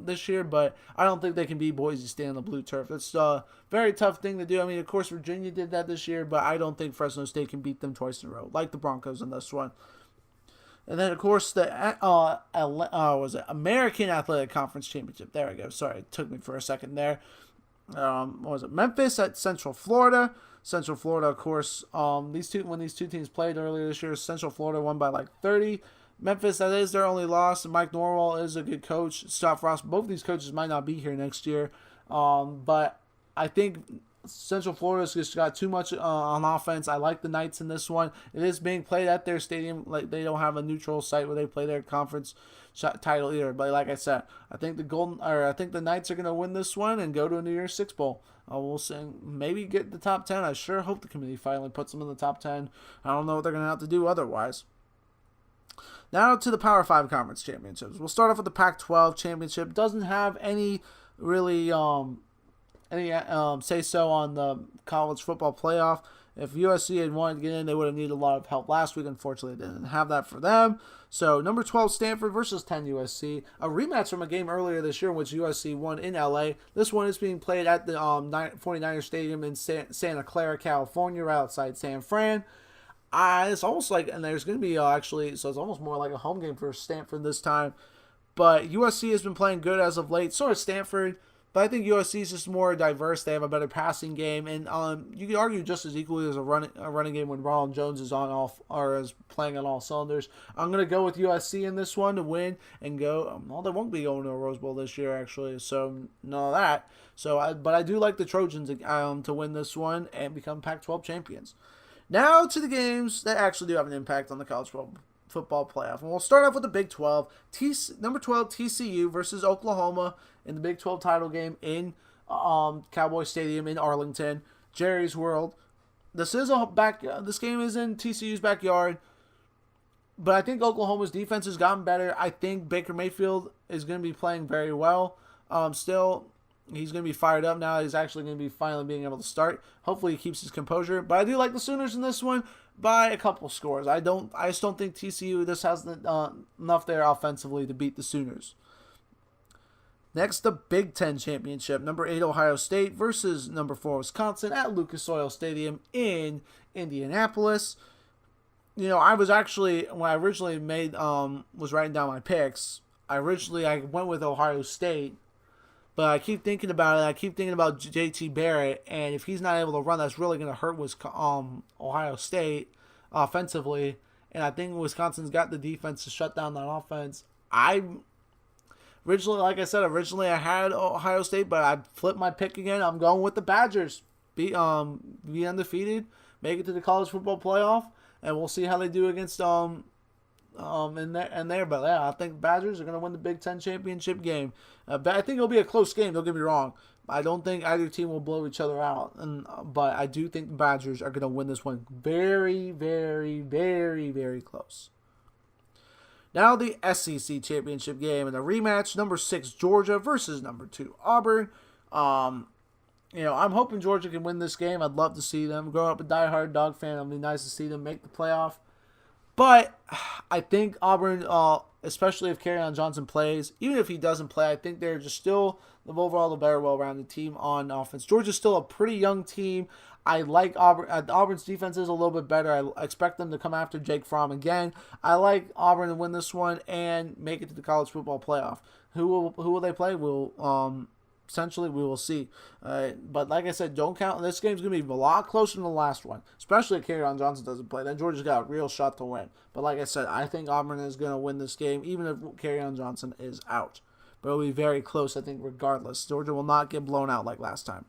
this year, but I don't think they can beat Boise State on the blue turf. It's a very tough thing to do. I mean, of course, Virginia did that this year, but I don't think Fresno State can beat them twice in a row, like the Broncos in this one. And then, of course, the American Athletic Conference Championship. There we go. Sorry, it took me for a second there. Memphis at Central Florida. Central Florida, of course, when these two teams played earlier this year, Central Florida won by like 30. Memphis, that is their only loss. Mike Norwell is a good coach. Scott Frost, both of these coaches might not be here next year. But I think Central Florida's just got too much on offense. I like the Knights in this one. It is being played at their stadium. Like, they don't have a neutral site where they play their conference title either. But like I said, I think the Knights are going to win this one and go to a New Year's Six bowl. We'll see. Maybe get the top 10. I sure hope the committee finally puts them in the top 10. I don't know what they're going to have to do otherwise. Now to the Power 5 Conference Championships. We'll start off with the Pac-12 Championship. Doesn't have any really say-so on the college football playoff. If USC had wanted to get in, they would have needed a lot of help last week. Unfortunately, they didn't have that for them. So, number 12, Stanford versus 10, USC. A rematch from a game earlier this year in which USC won in LA. This one is being played at the 49ers Stadium in Santa Clara, California, right outside San Fran. It's almost like, and there's going to be so it's almost more like a home game for Stanford this time. But USC has been playing good as of late. So is Stanford. But I think USC is just more diverse. They have a better passing game, and you could argue just as equally as a running game when Ronald Jones is is playing on all cylinders. I'm gonna go with USC in this one to win and go. Well, they won't be going to a Rose Bowl this year actually, so none of that. But I do like the Trojans to win this one and become Pac-12 champions. Now to the games that actually do have an impact on the college football playoff. And we'll start off with the Big 12. Number 12, TCU versus Oklahoma in the Big 12 title game in Cowboy Stadium in Arlington, Jerry's World. This game is in TCU's backyard, but I think Oklahoma's defense has gotten better. I think Baker Mayfield is going to be playing very well. Still, he's going to be fired up now. He's actually going to be finally being able to start. Hopefully, he keeps his composure. But I do like the Sooners in this one by a couple scores. I just don't think TCU has enough there offensively to beat the Sooners. Next, the Big Ten Championship. Number 8 Ohio State versus number 4 Wisconsin at Lucas Oil Stadium in Indianapolis. You know, I was actually, when I originally was writing down my picks, I went with Ohio State, but I keep thinking about it. I keep thinking about JT Barrett, and if he's not able to run, that's really going to hurt Ohio State offensively. And I think Wisconsin's got the defense to shut down that offense. Originally I had Ohio State, but I flipped my pick again. I'm going with the Badgers. Be undefeated, make it to the college football playoff, and we'll see how they do against in there. But yeah, I think the Badgers are going to win the Big Ten championship game. But I think it'll be a close game. Don't get me wrong. I don't think either team will blow each other out, but I do think the Badgers are going to win this one very, very, very, very close. Now the SEC championship game in a rematch, number 6 Georgia versus number 2 Auburn. You know, I'm hoping Georgia can win this game. I'd love to see them. Growing up a diehard Dog fan, it'd be nice to see them make the playoff. But I think Auburn, especially if Kerryon Johnson plays, even if he doesn't play, I think they're just still overall the better, well-rounded team on offense. Georgia's still a pretty young team. I like Auburn. Auburn's defense is a little bit better. I expect them to come after Jake Fromm again. I like Auburn to win this one and make it to the college football playoff. Who will they play? Essentially, we will see. But like I said, don't count. This game's going to be a lot closer than the last one, especially if Kerryon Johnson doesn't play. Then Georgia's got a real shot to win. But like I said, I think Auburn is going to win this game, even if Kerryon Johnson is out. But it'll be very close, I think, regardless. Georgia will not get blown out like last time.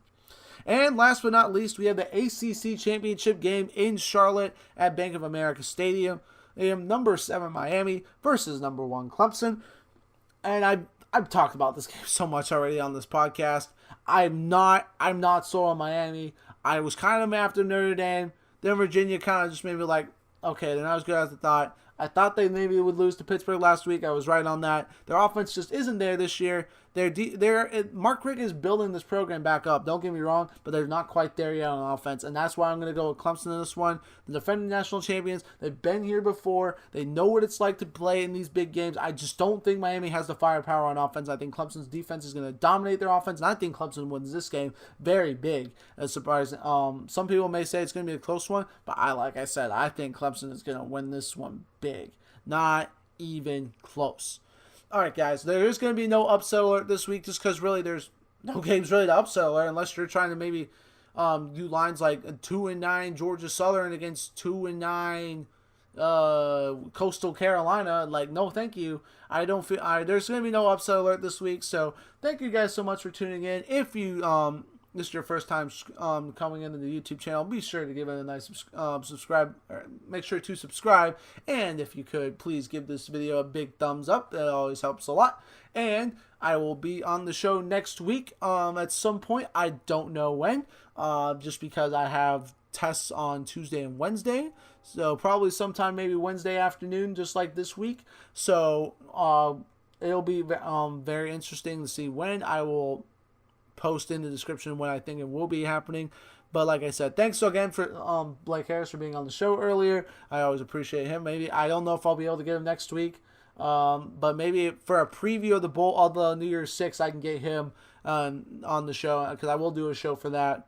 And last but not least, we have the ACC Championship game in Charlotte at Bank of America Stadium. Number 7 Miami versus number 1 Clemson. And I've talked about this game so much already on this podcast. I'm not sold on Miami. I was kind of after Notre Dame. Then Virginia kind of just made me like, okay, they're not as good as I thought. I thought they maybe would lose to Pittsburgh last week. I was right on that. Their offense just isn't there this year. Mark Richt is building this program back up. Don't get me wrong, but they're not quite there yet on offense, and that's why I'm going to go with Clemson in this one. The defending national champions, they've been here before. They know what it's like to play in these big games. I just don't think Miami has the firepower on offense. I think Clemson's defense is going to dominate their offense, and I think Clemson wins this game very big. It's surprising. Some people may say it's going to be a close one, but like I said, I think Clemson is going to win this one big. Not even close. All right, guys, there is going to be no upset alert this week just because really there's no games really to upset alert unless you're trying to maybe do lines like 2-9 Georgia Southern against 2-9 Coastal Carolina. Like, no, thank you. There's going to be no upset alert this week. So thank you guys so much for tuning in. If you this is your first time coming into the YouTube channel, be sure to give it a nice subscribe. Make sure to subscribe, and if you could, please give this video a big thumbs up. That always helps a lot. And I will be on the show next week at some point. I don't know when, just because I have tests on Tuesday and Wednesday. So probably sometime maybe Wednesday afternoon, just like this week. So it'll be very interesting to see when. I will post in the description when I think it will be happening. But like I said, thanks again for Blake Harris for being on the show earlier. I always appreciate him. Maybe I don't know if I'll be able to get him next week, but maybe for a preview of the New Year's 6, I can get him on the show because I will do a show for that.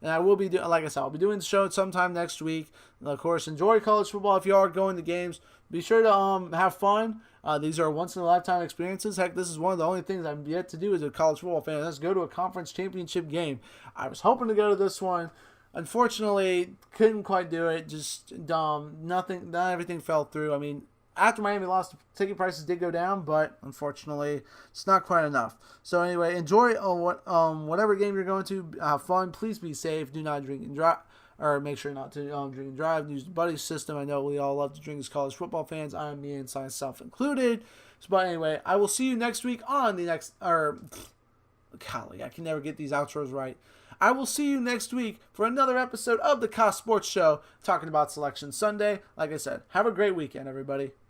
And I will be doing, like I said, I'll be doing the show sometime next week. And of course, enjoy college football. If you are going to games, be sure to have fun. These are once-in-a-lifetime experiences. Heck, this is one of the only things I've yet to do as a college football fan. Let's go to a conference championship game. I was hoping to go to this one. Unfortunately, couldn't quite do it. Just not everything fell through. I mean, after Miami lost, ticket prices did go down, but unfortunately, it's not quite enough. So anyway, enjoy whatever game you're going to. Have fun. Please be safe. Do not drink and drive. Or make sure not to drink and drive. Use the buddy system. I know we all love to drink as college football fans. I am me and myself included. So, but anyway, I will see you next week on the next. Golly, I can never get these outros right. I will see you next week for another episode of the Kos Sports Show, talking about Selection Sunday. Like I said, have a great weekend, everybody.